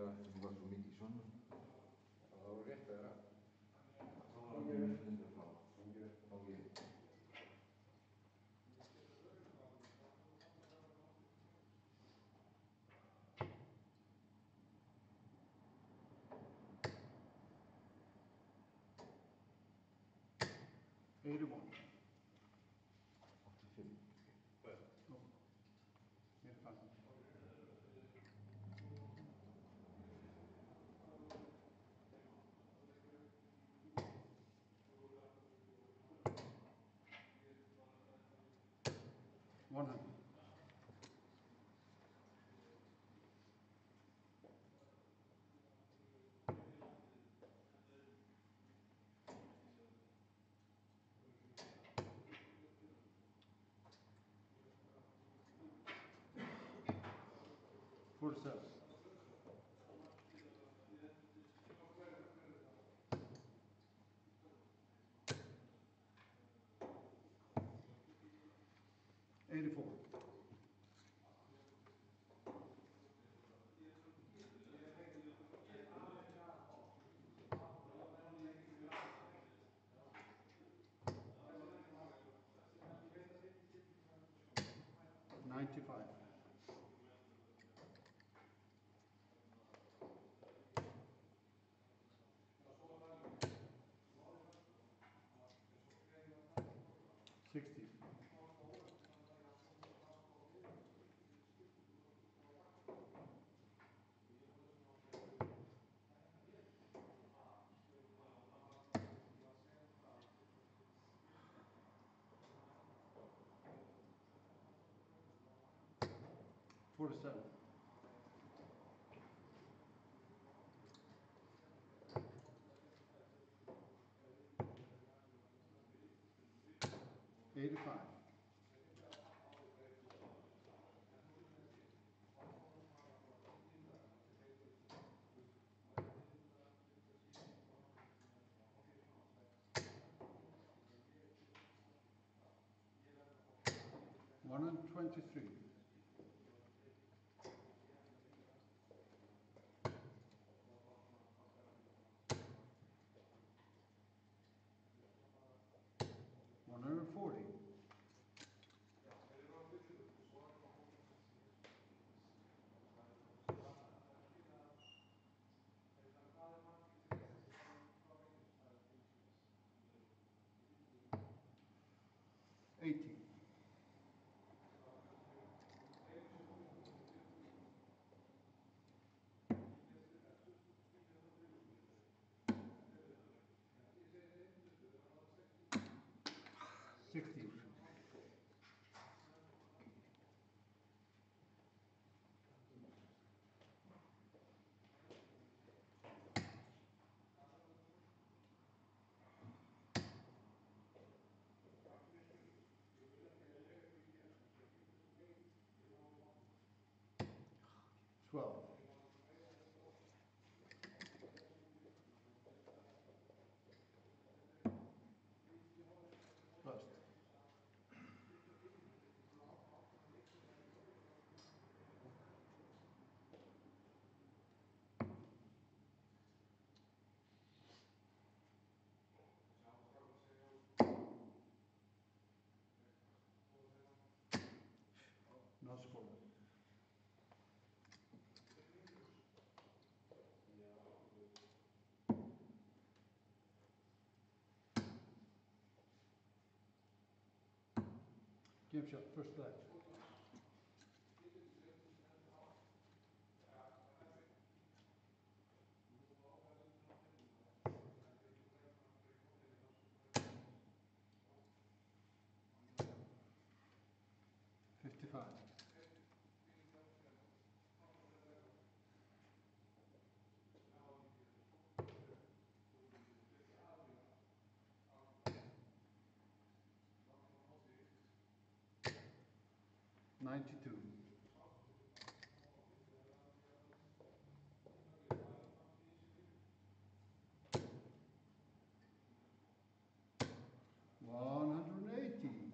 líklega sem var svo mikið svona. Það voru rétt að þeirra. Hundur frá. Fangið. $81. 85. Mér fannst það. $100. $47. $84. $95. $60. $47. $85. $123. $140. $80. $60. $12. Bust. No score. Game shot, first play. $55. $92. $180.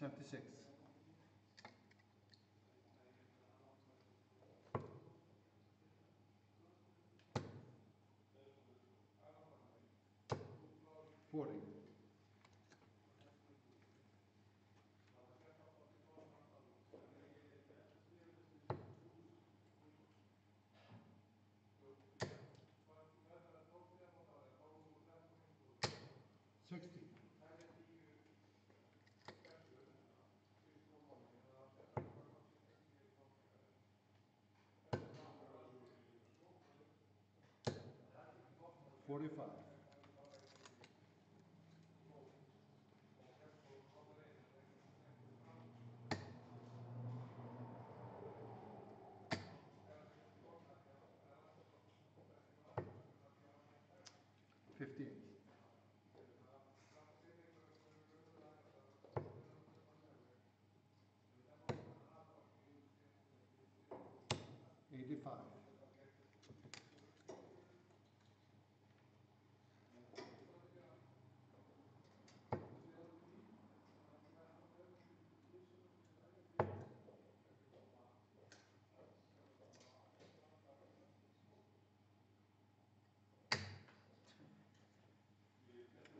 76. Forty. Sixty. 45. 58. 85.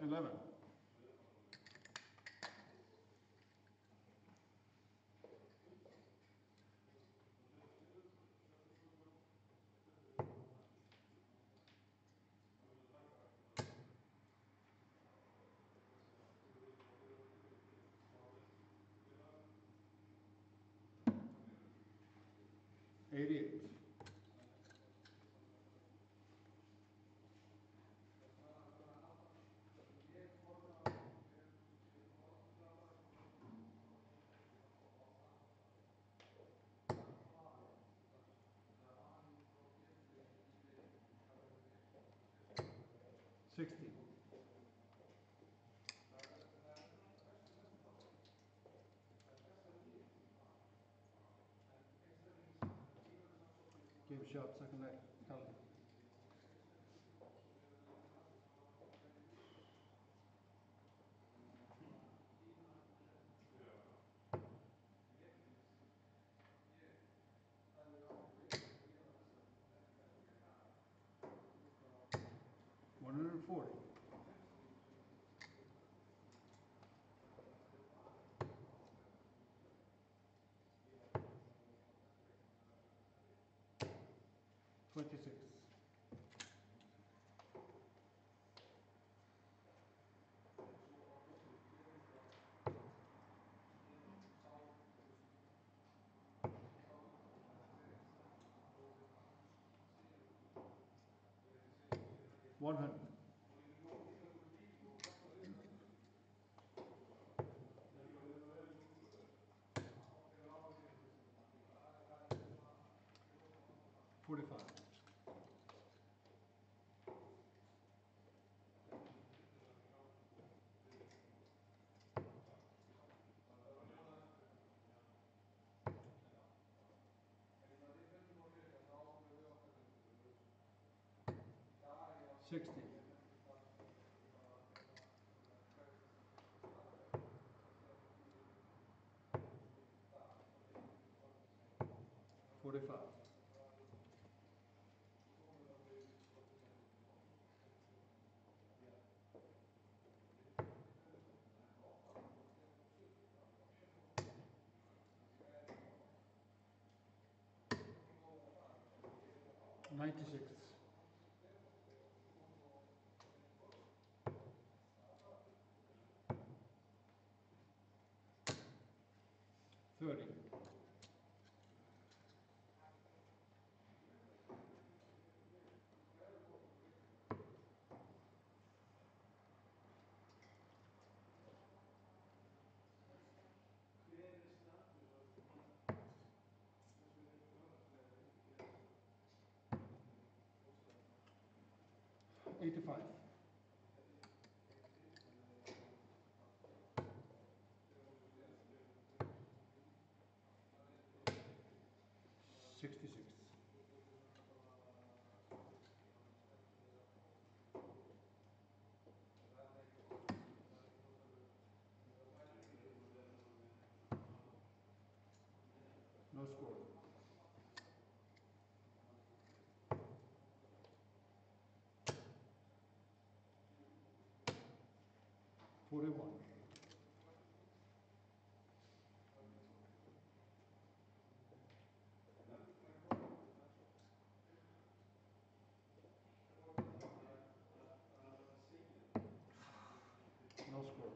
11. 88. 60. Game shot, second leg, penalty. 140. 26. 100. 45. 60. 45. 96. 30. 85. 66. 100. score. 41. No score.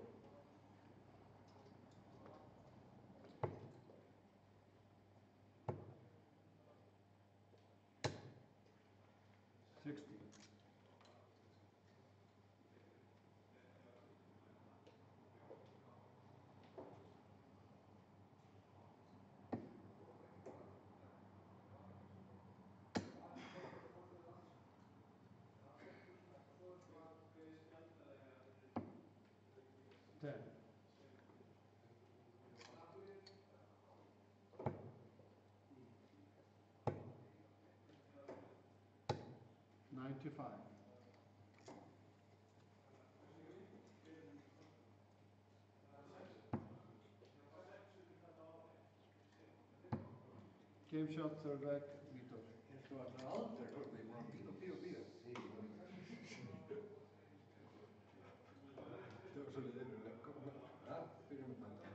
60. Ten. 95. Game shot, third back, Vítor. Esto var það aldrei hörðu, ég var að bíða. Segir ég það. Það var svolítið innulega. Ja, Byrjum með það.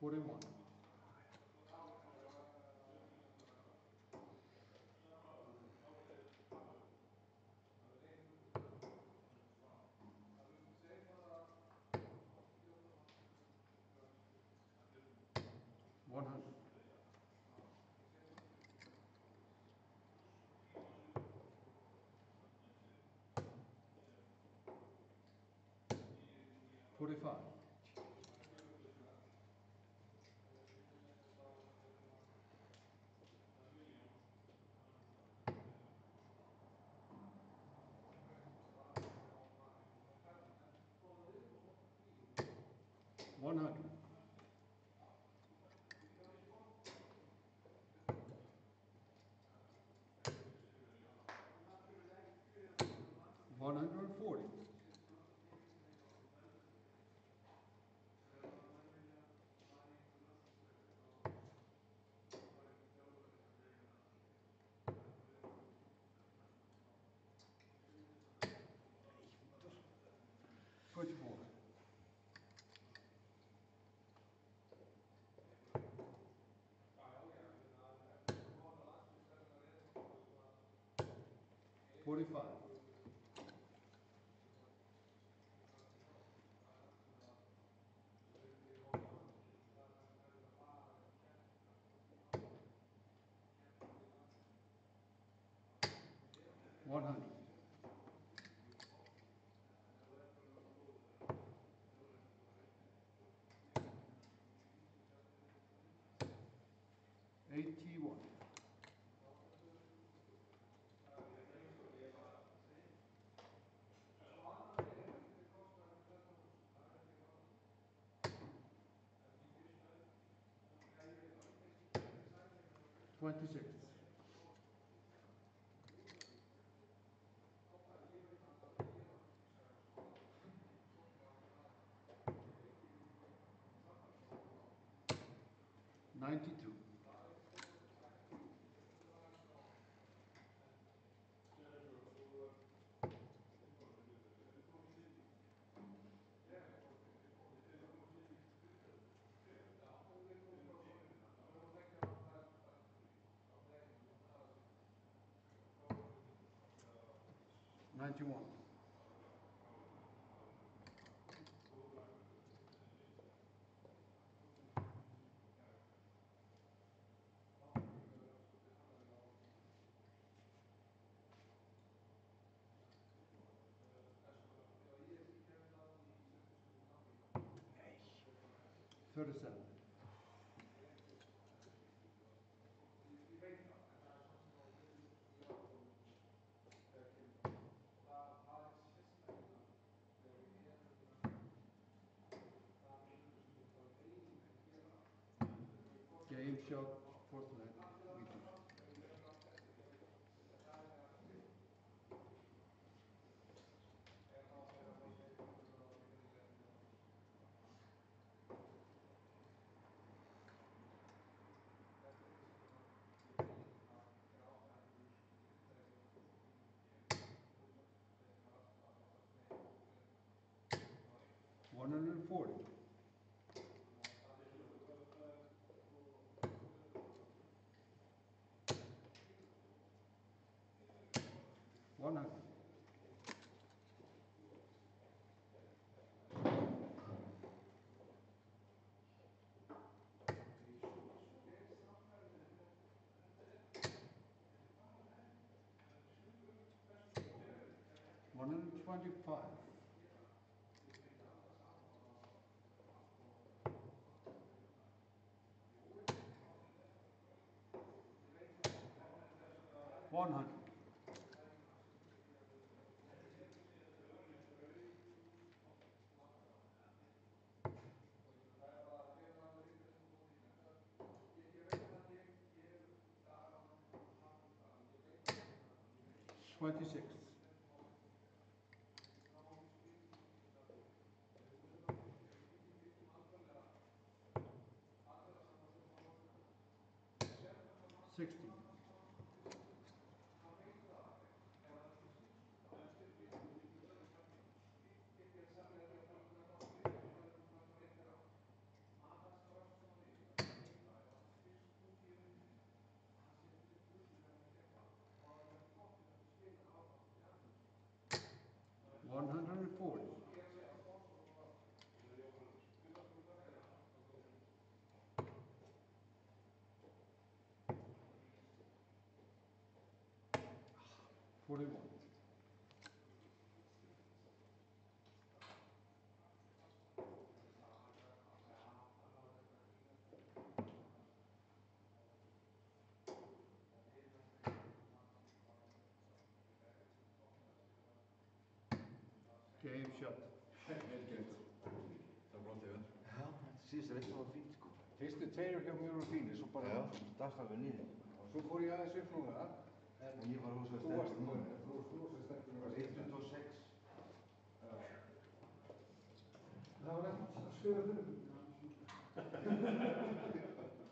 41. One hundred. 45. 100. 140. 44. 45. 100. 81. 26. 92. 91. 37. 'Game shot, fourth leg, Vítor. 140. 100. 125. 100. 26. 60. 140. 41. 'Game shot. Vel gert. Það var flott hjá þér. Já, síðast er eitthvað fínt sko. Fyrstu tveir hjá mér voru fínir, svo bara... Já, dagstafið niður. Svo fór ég aðeins upp núna. En ég var rosa Þú varst sterkur núna. þú varst rosa sterkur Það núna. var 126. Það var ekkert að svöra fyrir.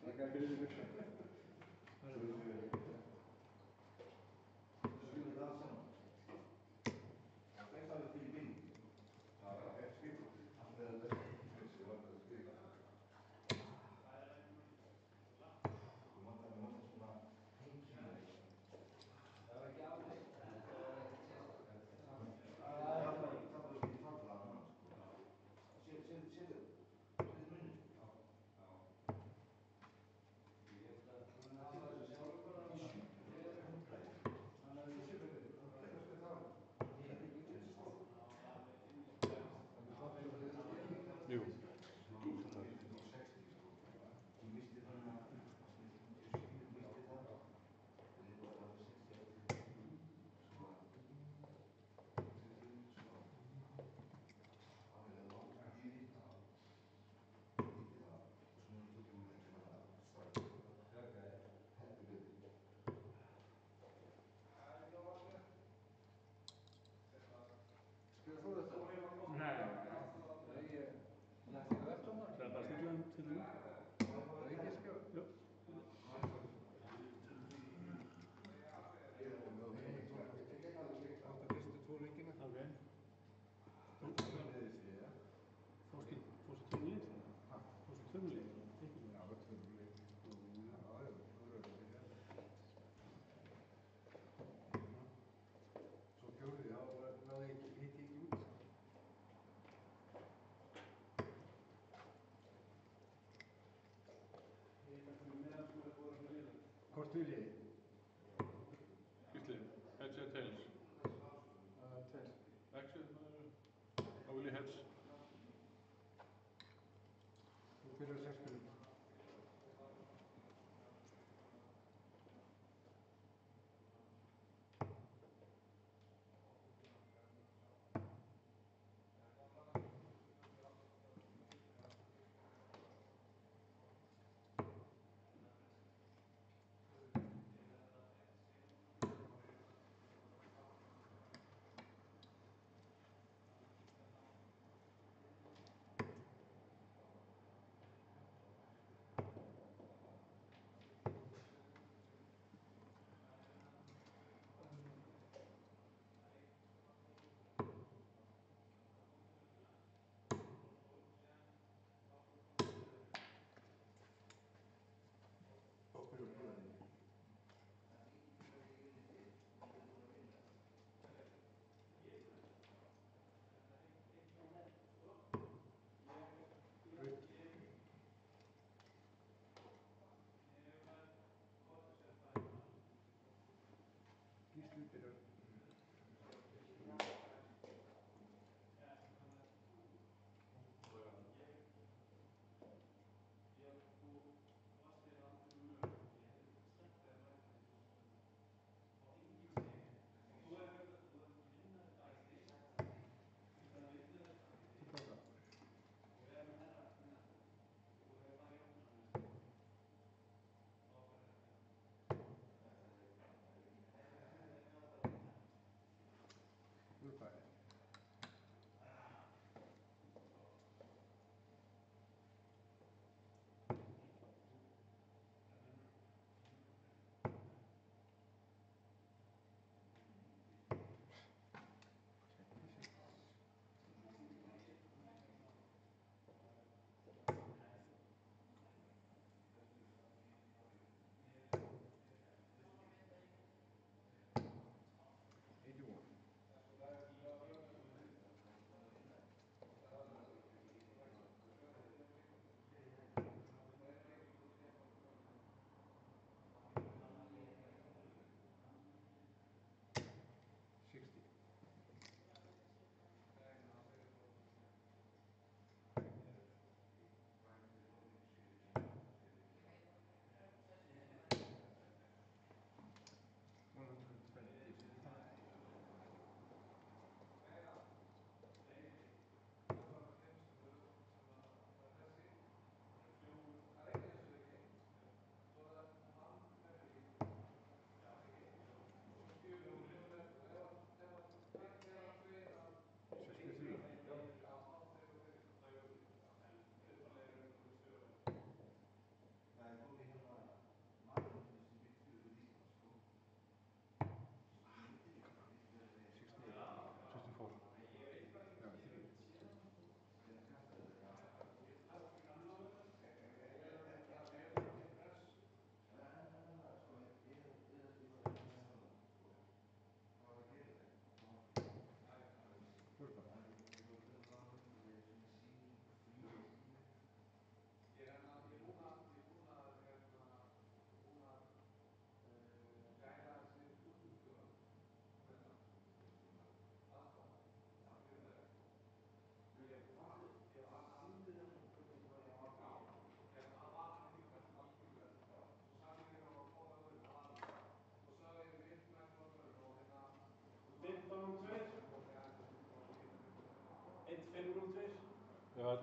Það gæti fyrir mig. Spilum það allt saman. Þetta er fyrir bíl. Það var eftir skipur. Allt er að þessi var það spil. Þú vantar svona heimsýnir. Það var ekki afleitt. Það var ekki falla að hann sko. Setur munni. Jú. Nei, Það er verðt á maður. það er bara stillum til því. Það er ekki skjá. Jú. Átta fyrstu tvo leikina. Ok. Fórstu tveim leik? Fórstu tveim leik? Já, það er tveim leik. Já, það er leik. Svo fjórði, þá náði ég hitti ekki út. Hvort vil ég? Gísli, heads eða tails? Tails. Exit? Þá vil ég heads. Þú byrjar 6 minútur.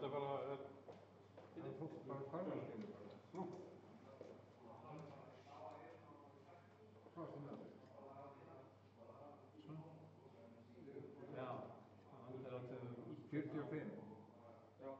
Þetta bara er... Það er fólk bara hvarfastíðinu bara. Nú. Hvað er það? Já, hann er alltaf 45. Já.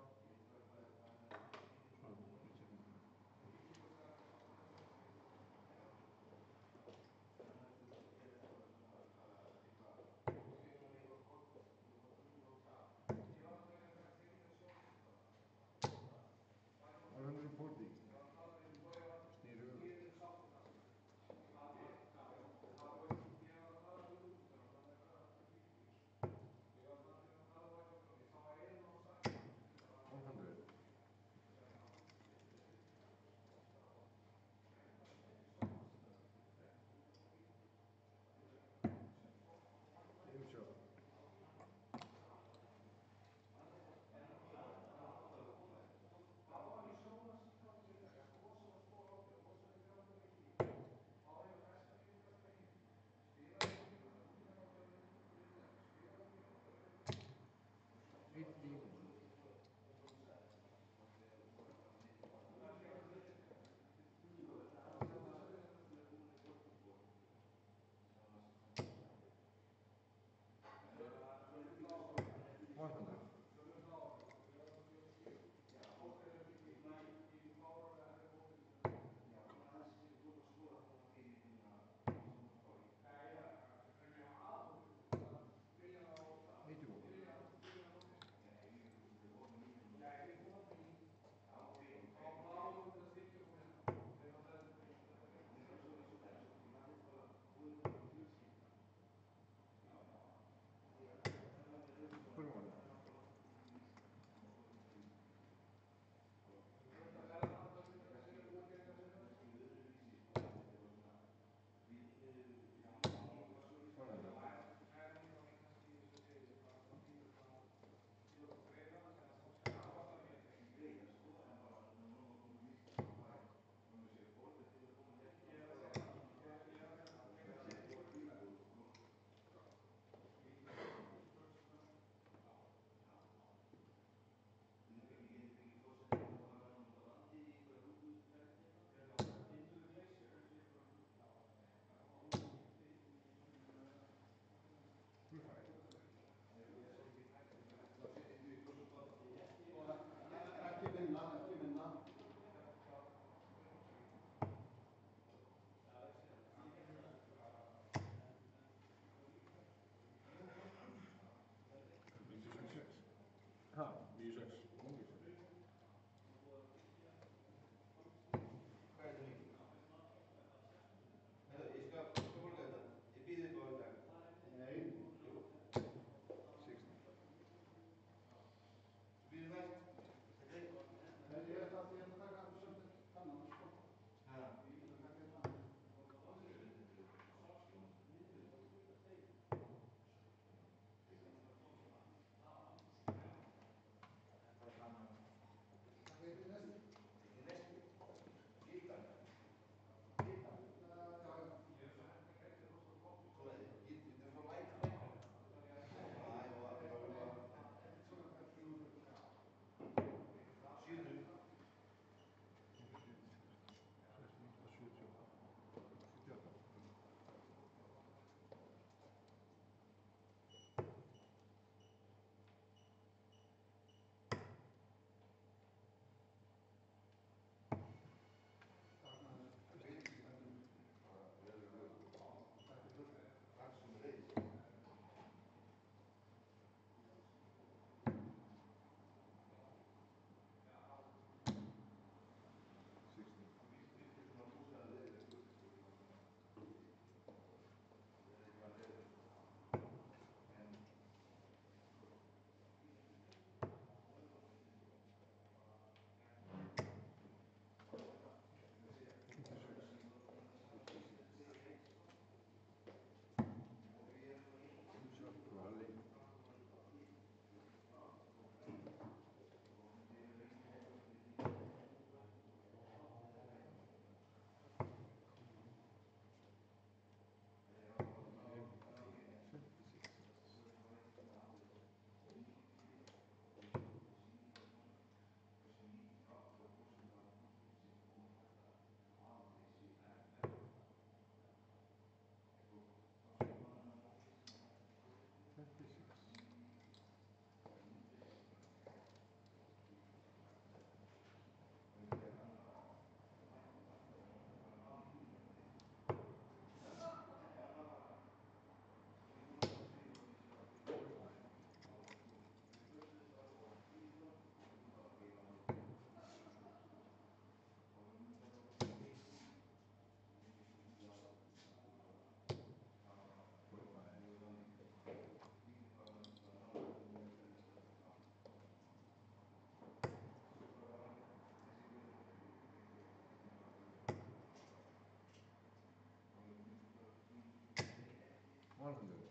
Ha? 9-6. Hvað er þetta mikið? Heyrðu, ég skal borga þetta. Ég býð upp á í dag. Nei. Jú. 60. Svo býður næst. Þetta er eitthvað. Nei, ég ætla að taka þennan, sko. Ha. 100.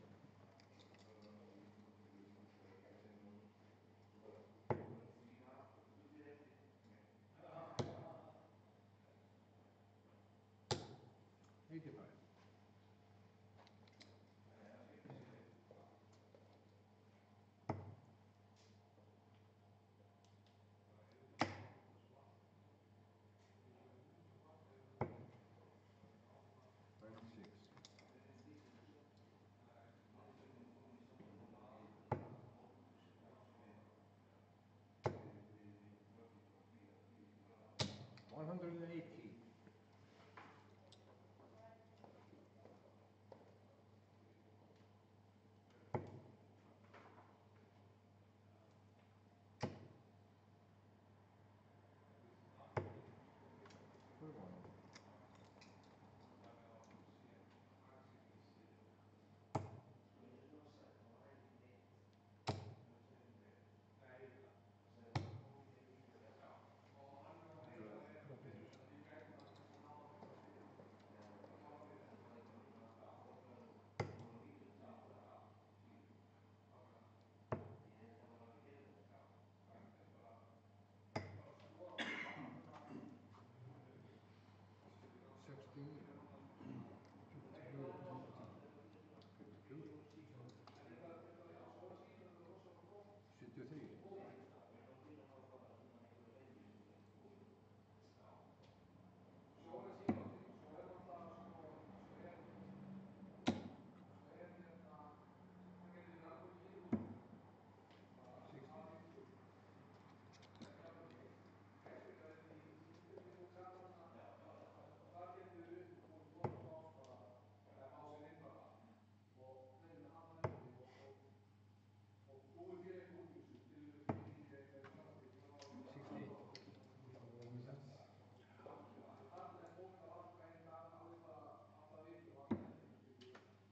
$85. $26. $180. $41.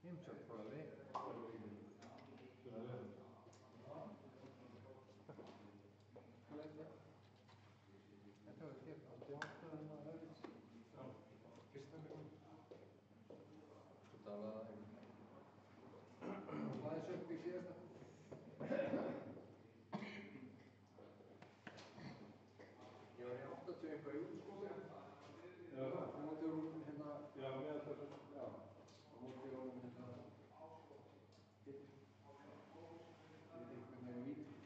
Heimsókn frá því. Þetta var gert á Læðis upp í síðasta. Ég var í 80 eitthvað í útskóli. Já. Á móti honum hérna. Já, með þetta. Já. Á móti honum hérna. Ég veit ekki með mér í víti.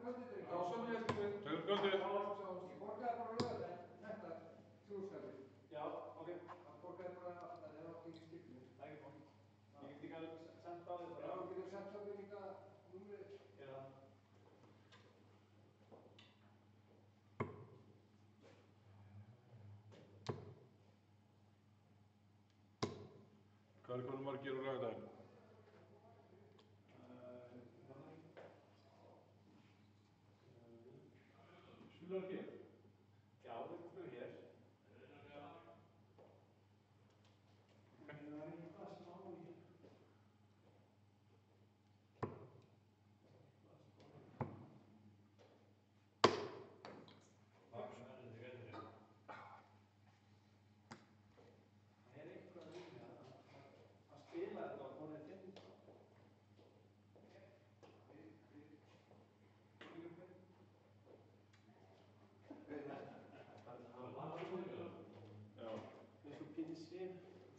kvöldið drengir. Já, sömuleiðis kvöldið. Takk fyrir kvöldið. Ég borgaði bara lögðan, þetta, þrjúskallið. Já, ok. Það borgaði bara, það er átt ekki skiptið. Það er ekki mál. Ég get líka senda á þig bara. Já, þú getur sent á mig líka númerið. Gera það. Hvað er konum margir á laugardaginn? Spilar hér? Já, við spilum hér. Það er ekki hvað sem á í hér. Það er eitthvað líka að spila þetta á konið 15. Já. Eins og Píti Sif,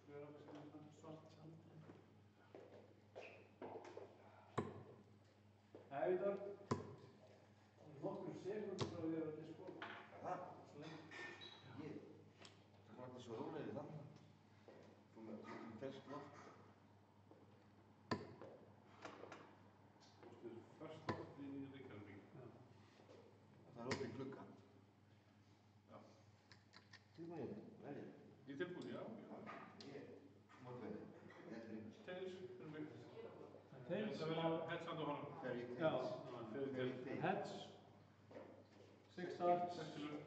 við erum okkur sem svart tjald. Nei, Vítor, það er nokkur sekúndur frá því að þetta er skóla. Það? Svo lengi. Ég. Það var alltaf svo rólegri þannig. Þú með ferskt loft. Þú veist, fyrst oft í Reykjavík. Það er opið glugga. Já. Tilbúin, verið. Ég er tilbúin, já. Ég. Mótverið. Þetta er ykkur. Tails, fyrir mig. Tails. Það vilja headstand á honum. Ferry Já. tails. Fyrir til. Heads. 6 starts. Sextilur.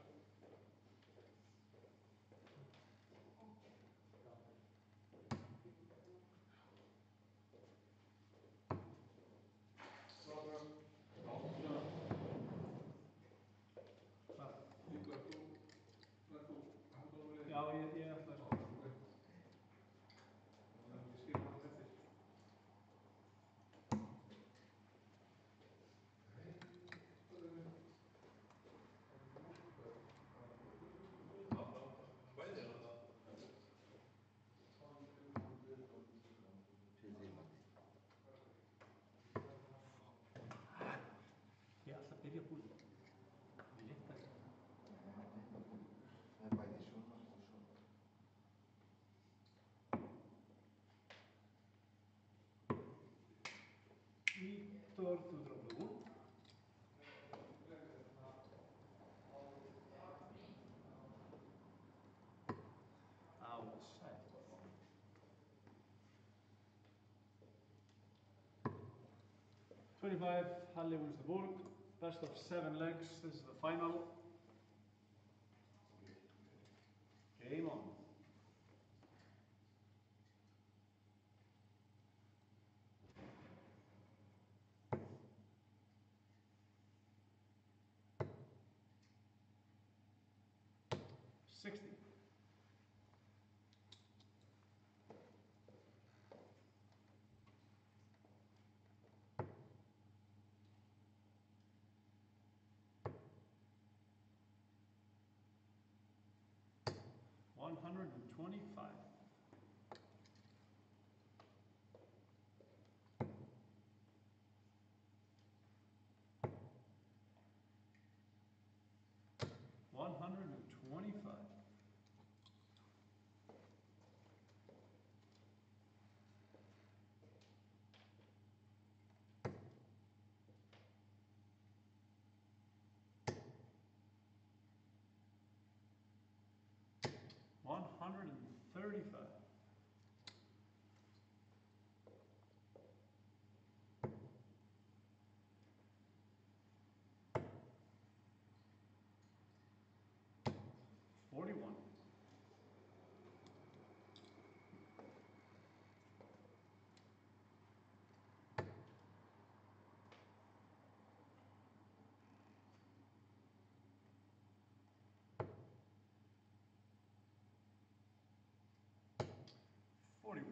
Já, ég ætla að spila. Fyrir þig, Matti. Ég ætla að byrja búið. Við lykta ekki. Það er bæði svona og svona. Vítor, þú drófum út. Outside. 25, Halli wins the board. Best of 7 legs. This is the final. Game on. $60. $125. $125. $135. $41. $41.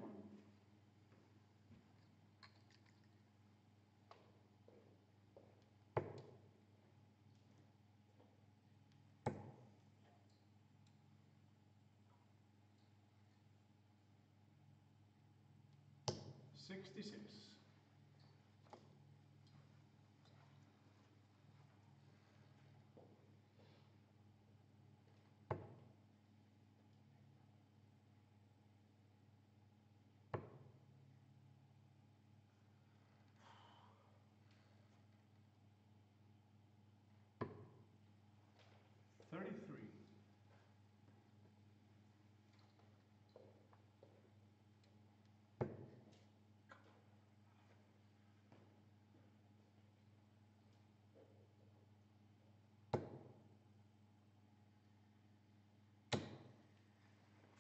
$66. 33.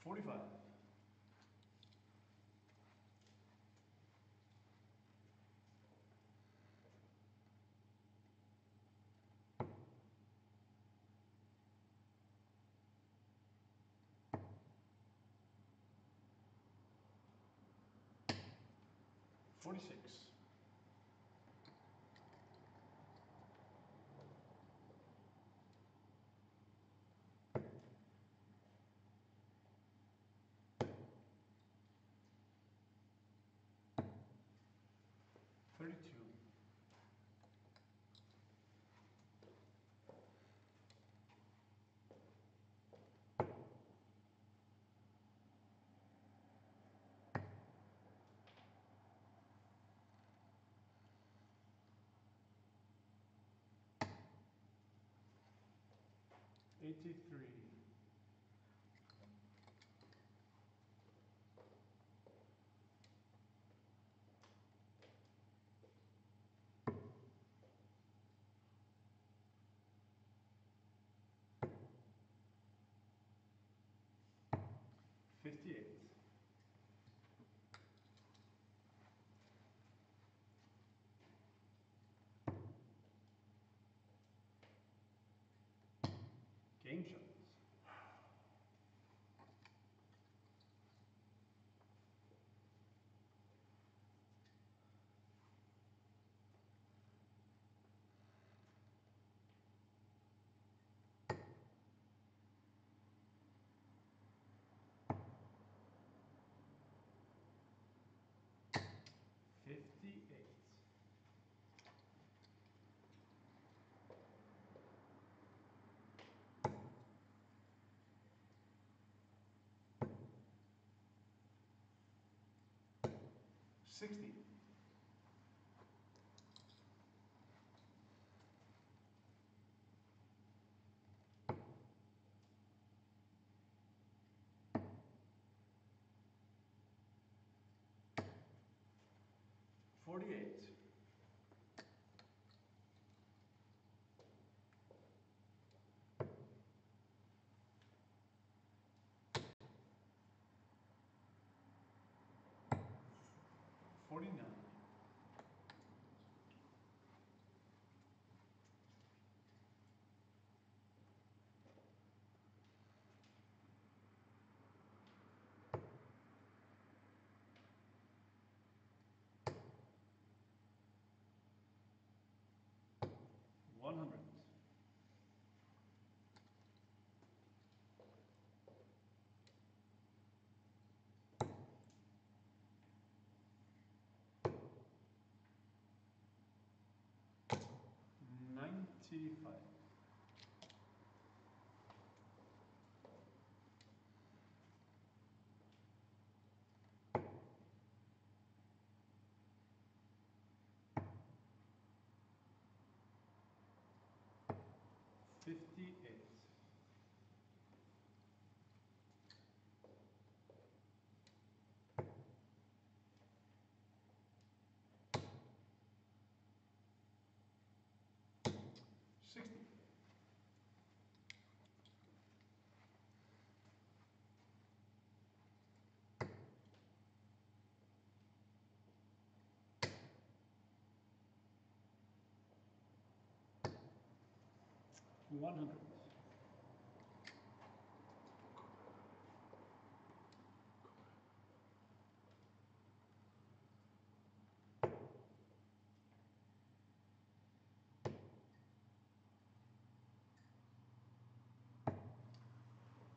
$45. $46. $32. $83. $58. Game shots. $58. $60. $48. $49. $100. $95. $58. $60. $100.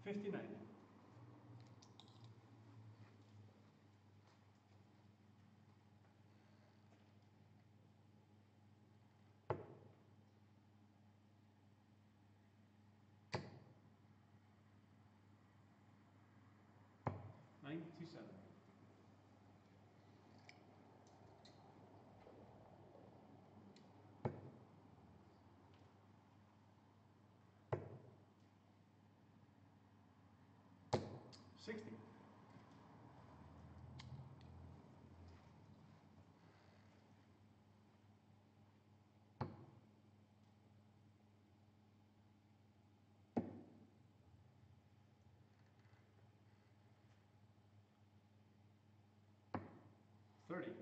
$59. $97. 60. $30.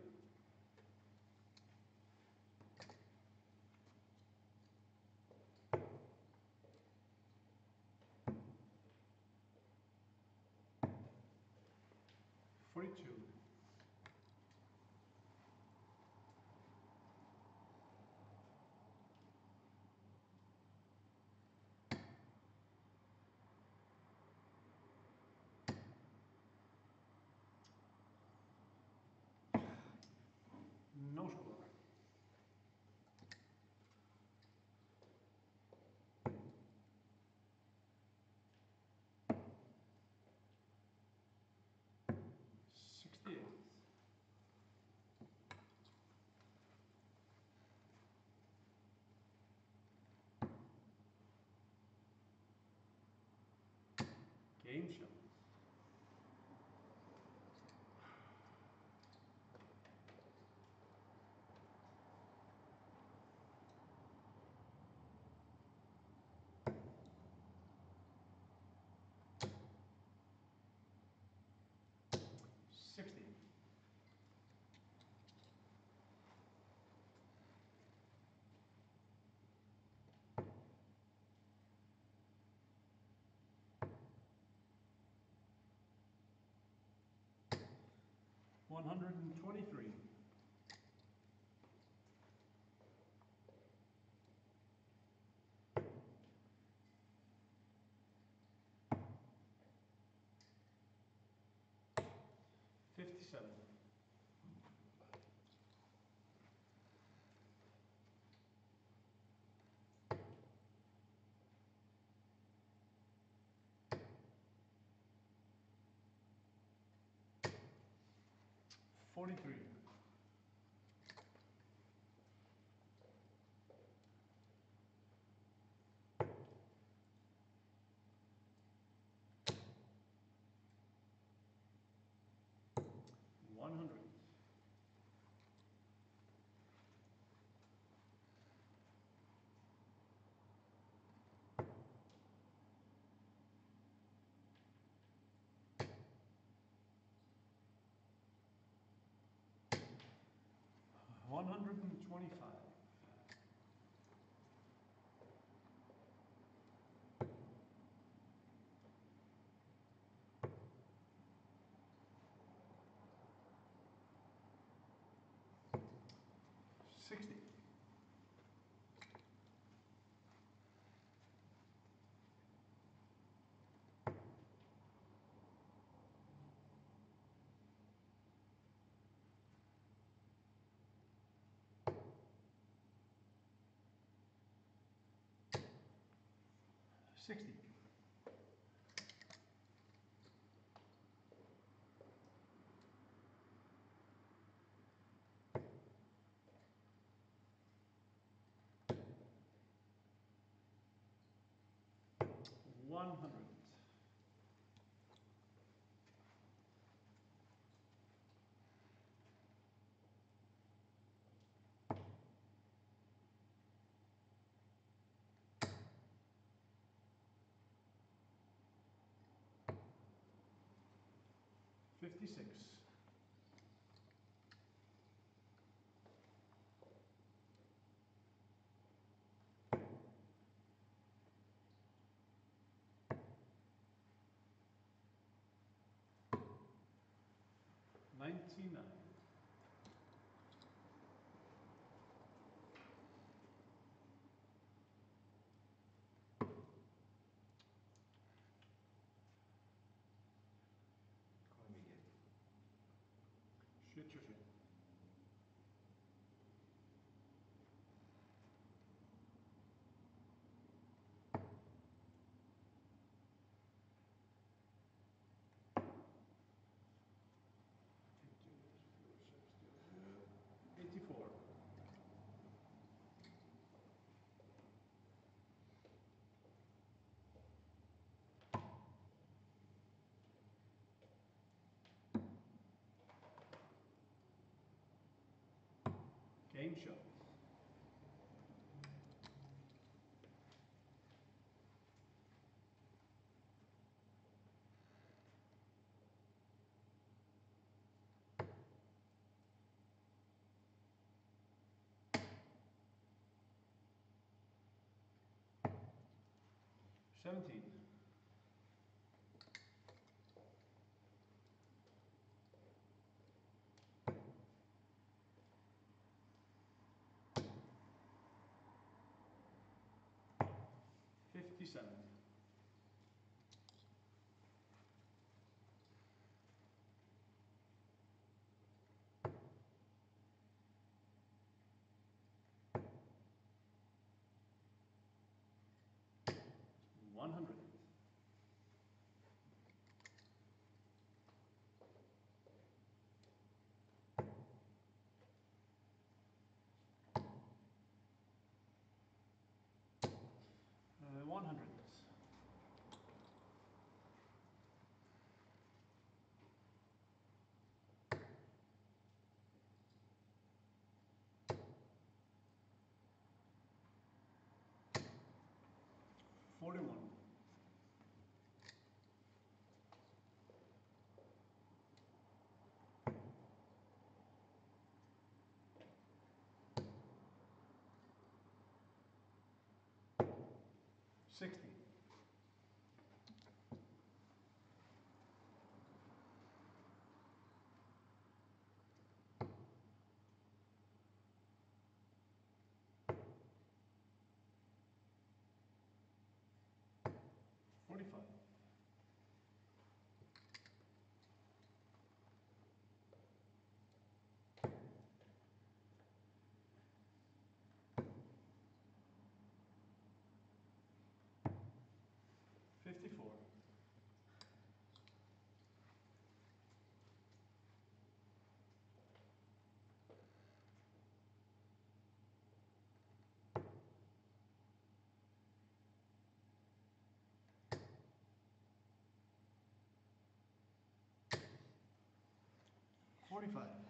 $42. No score. $68. Game show. $60. $123. $57. $43. $100. $125. $60. $60. $100. $56. $99. Hvað er mikið? 77. Game shot. Seventeen. $57. $100. $100. $41. $60. $45. $54. $45.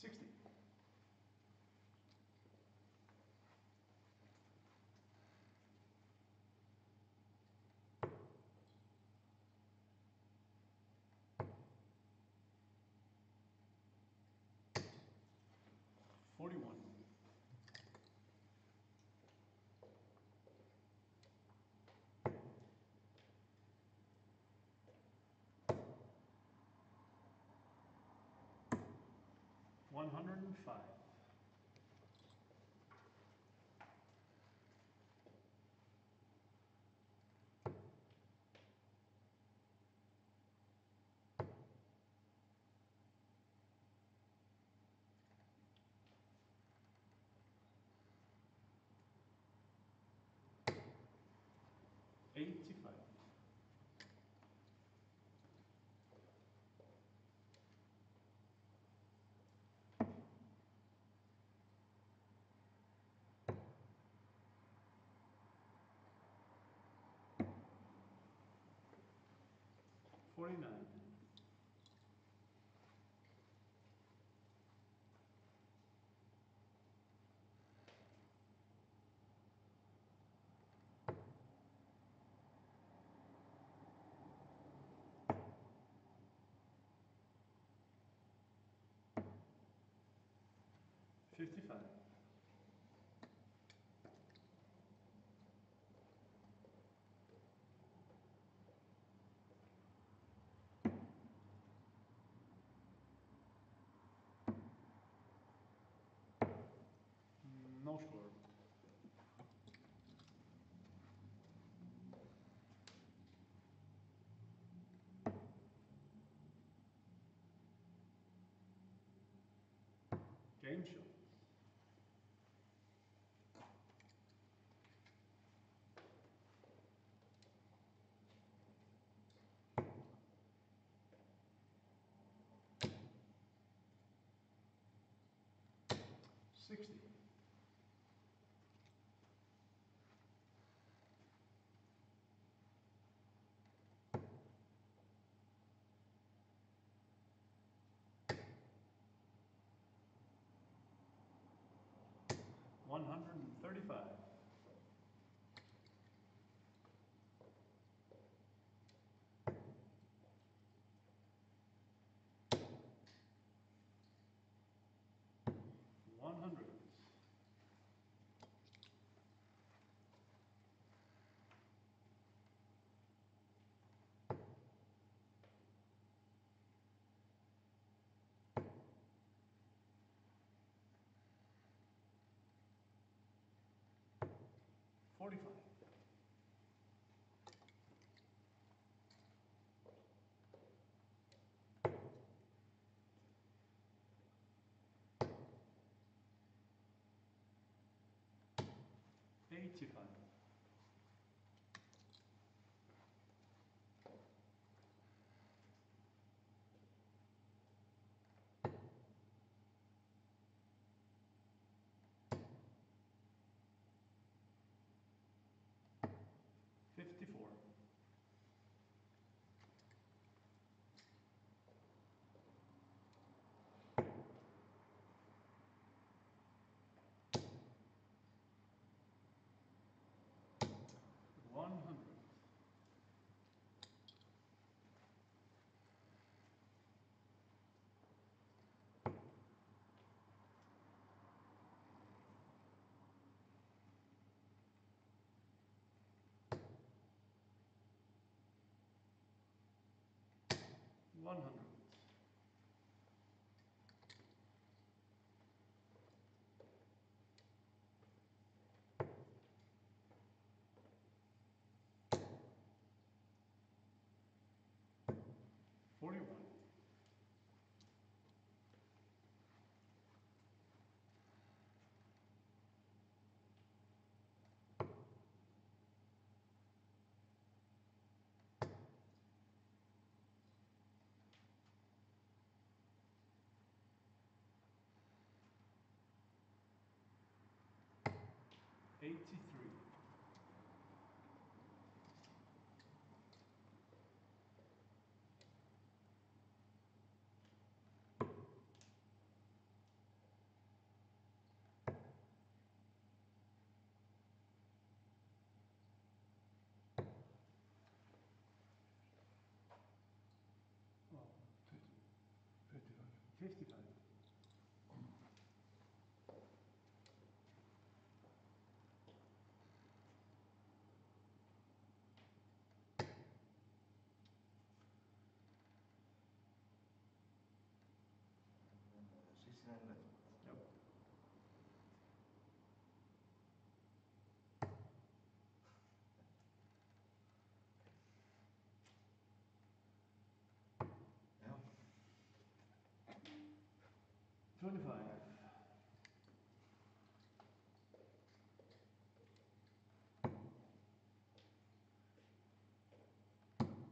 $60. $41. $105. $85. $49. $55. No score. Game shot. $60. 135.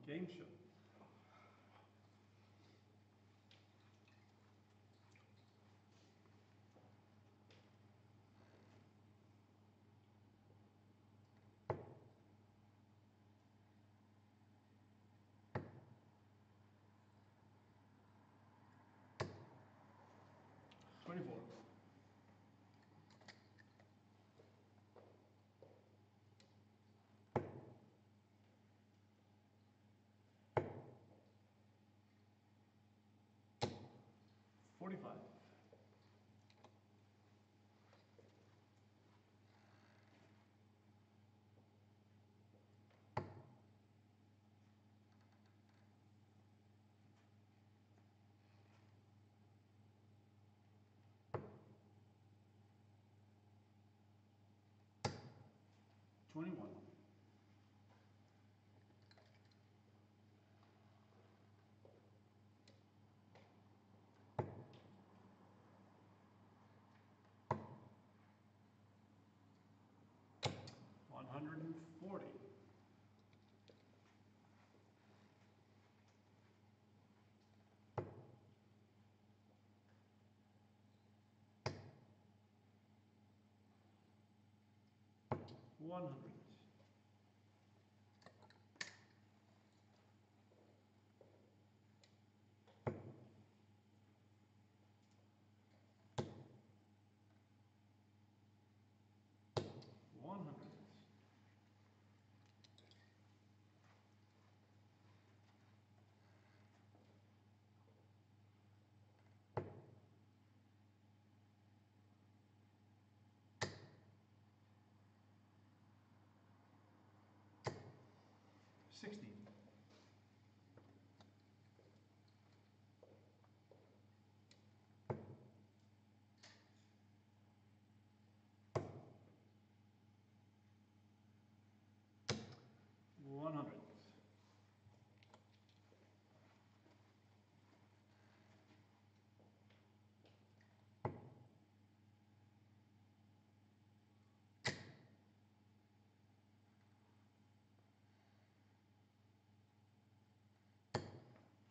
Game shot.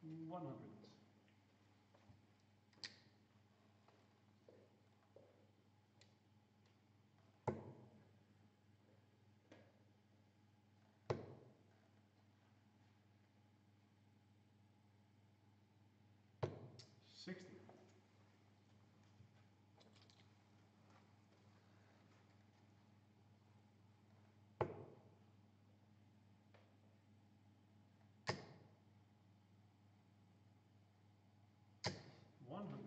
100. 60. 100.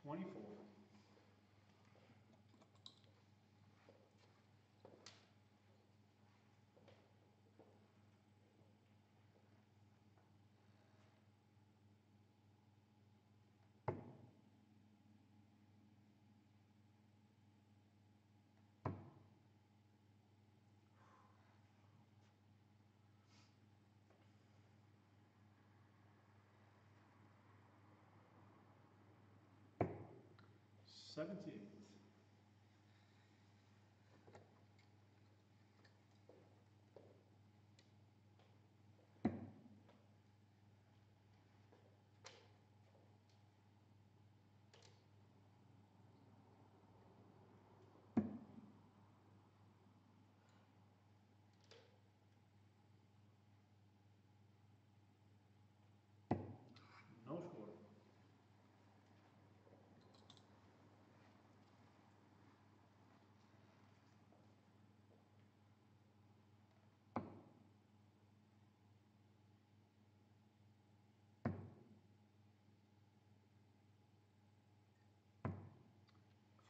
24. 78. 'No score.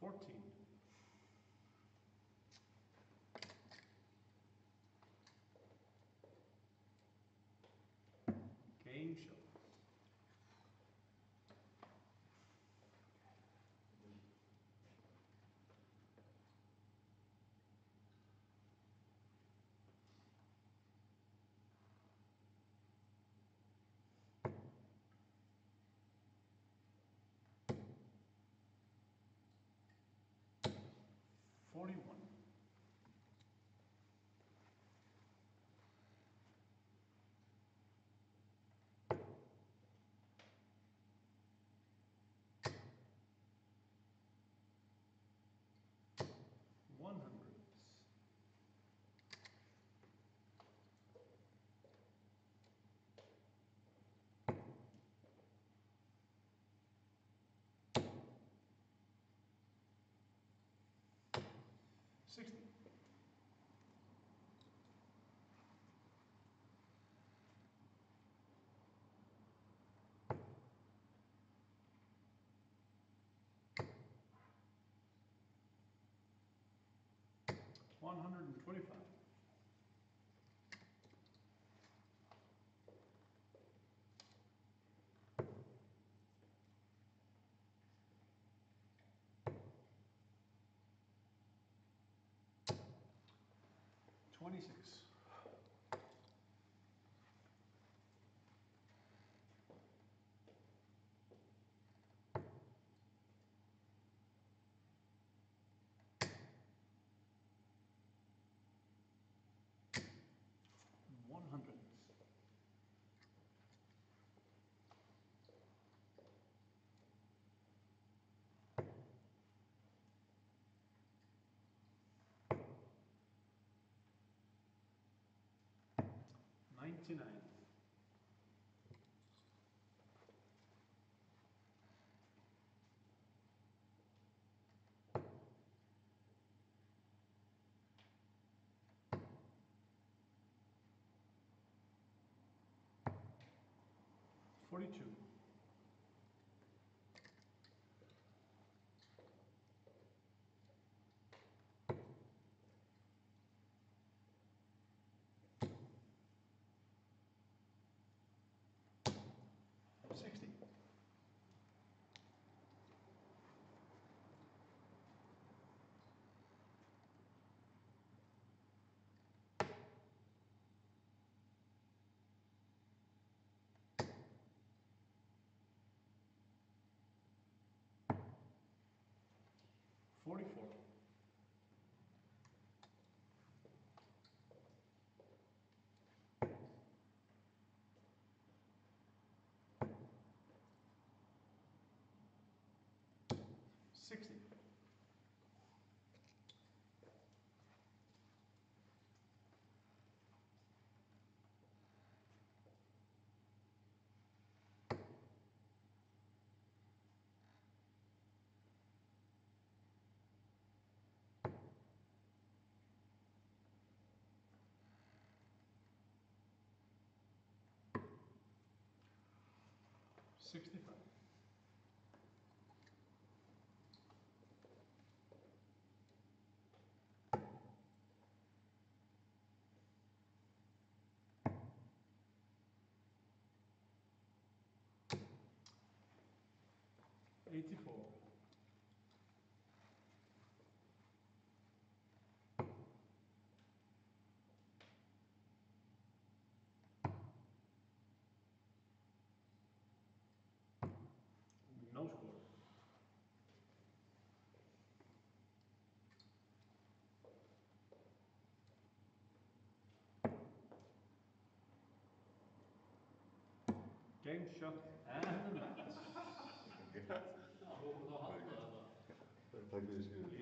14. Game show. $41. 100. 60. 125. 26. 100. 99. 42. 60. 100. 44. No score. Game shot and a match. Takk fyrir skrifið.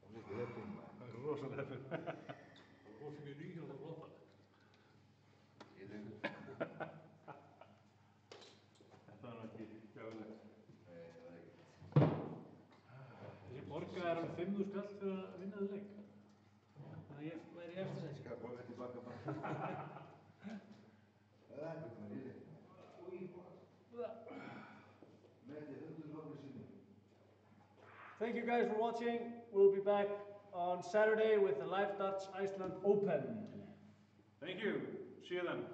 Það er ekki heppinn maður. Það er rosalega heppinn. Það var fyrir nýjum og flottar. Þetta var ekki gæfulegt. Nei, það var ekki. Þessi borga er alveg 5.000 skall fyrir að vinna þau leik. Þannig að ég væri í eftir sæti. Skal borga tilbaka bara. Það er einhvern veginn í því. Með því 100 hófið sinni. Thank you guys for watching. We'll be back on Saturday with the Live Darts Iceland Open. Thank you. See you then.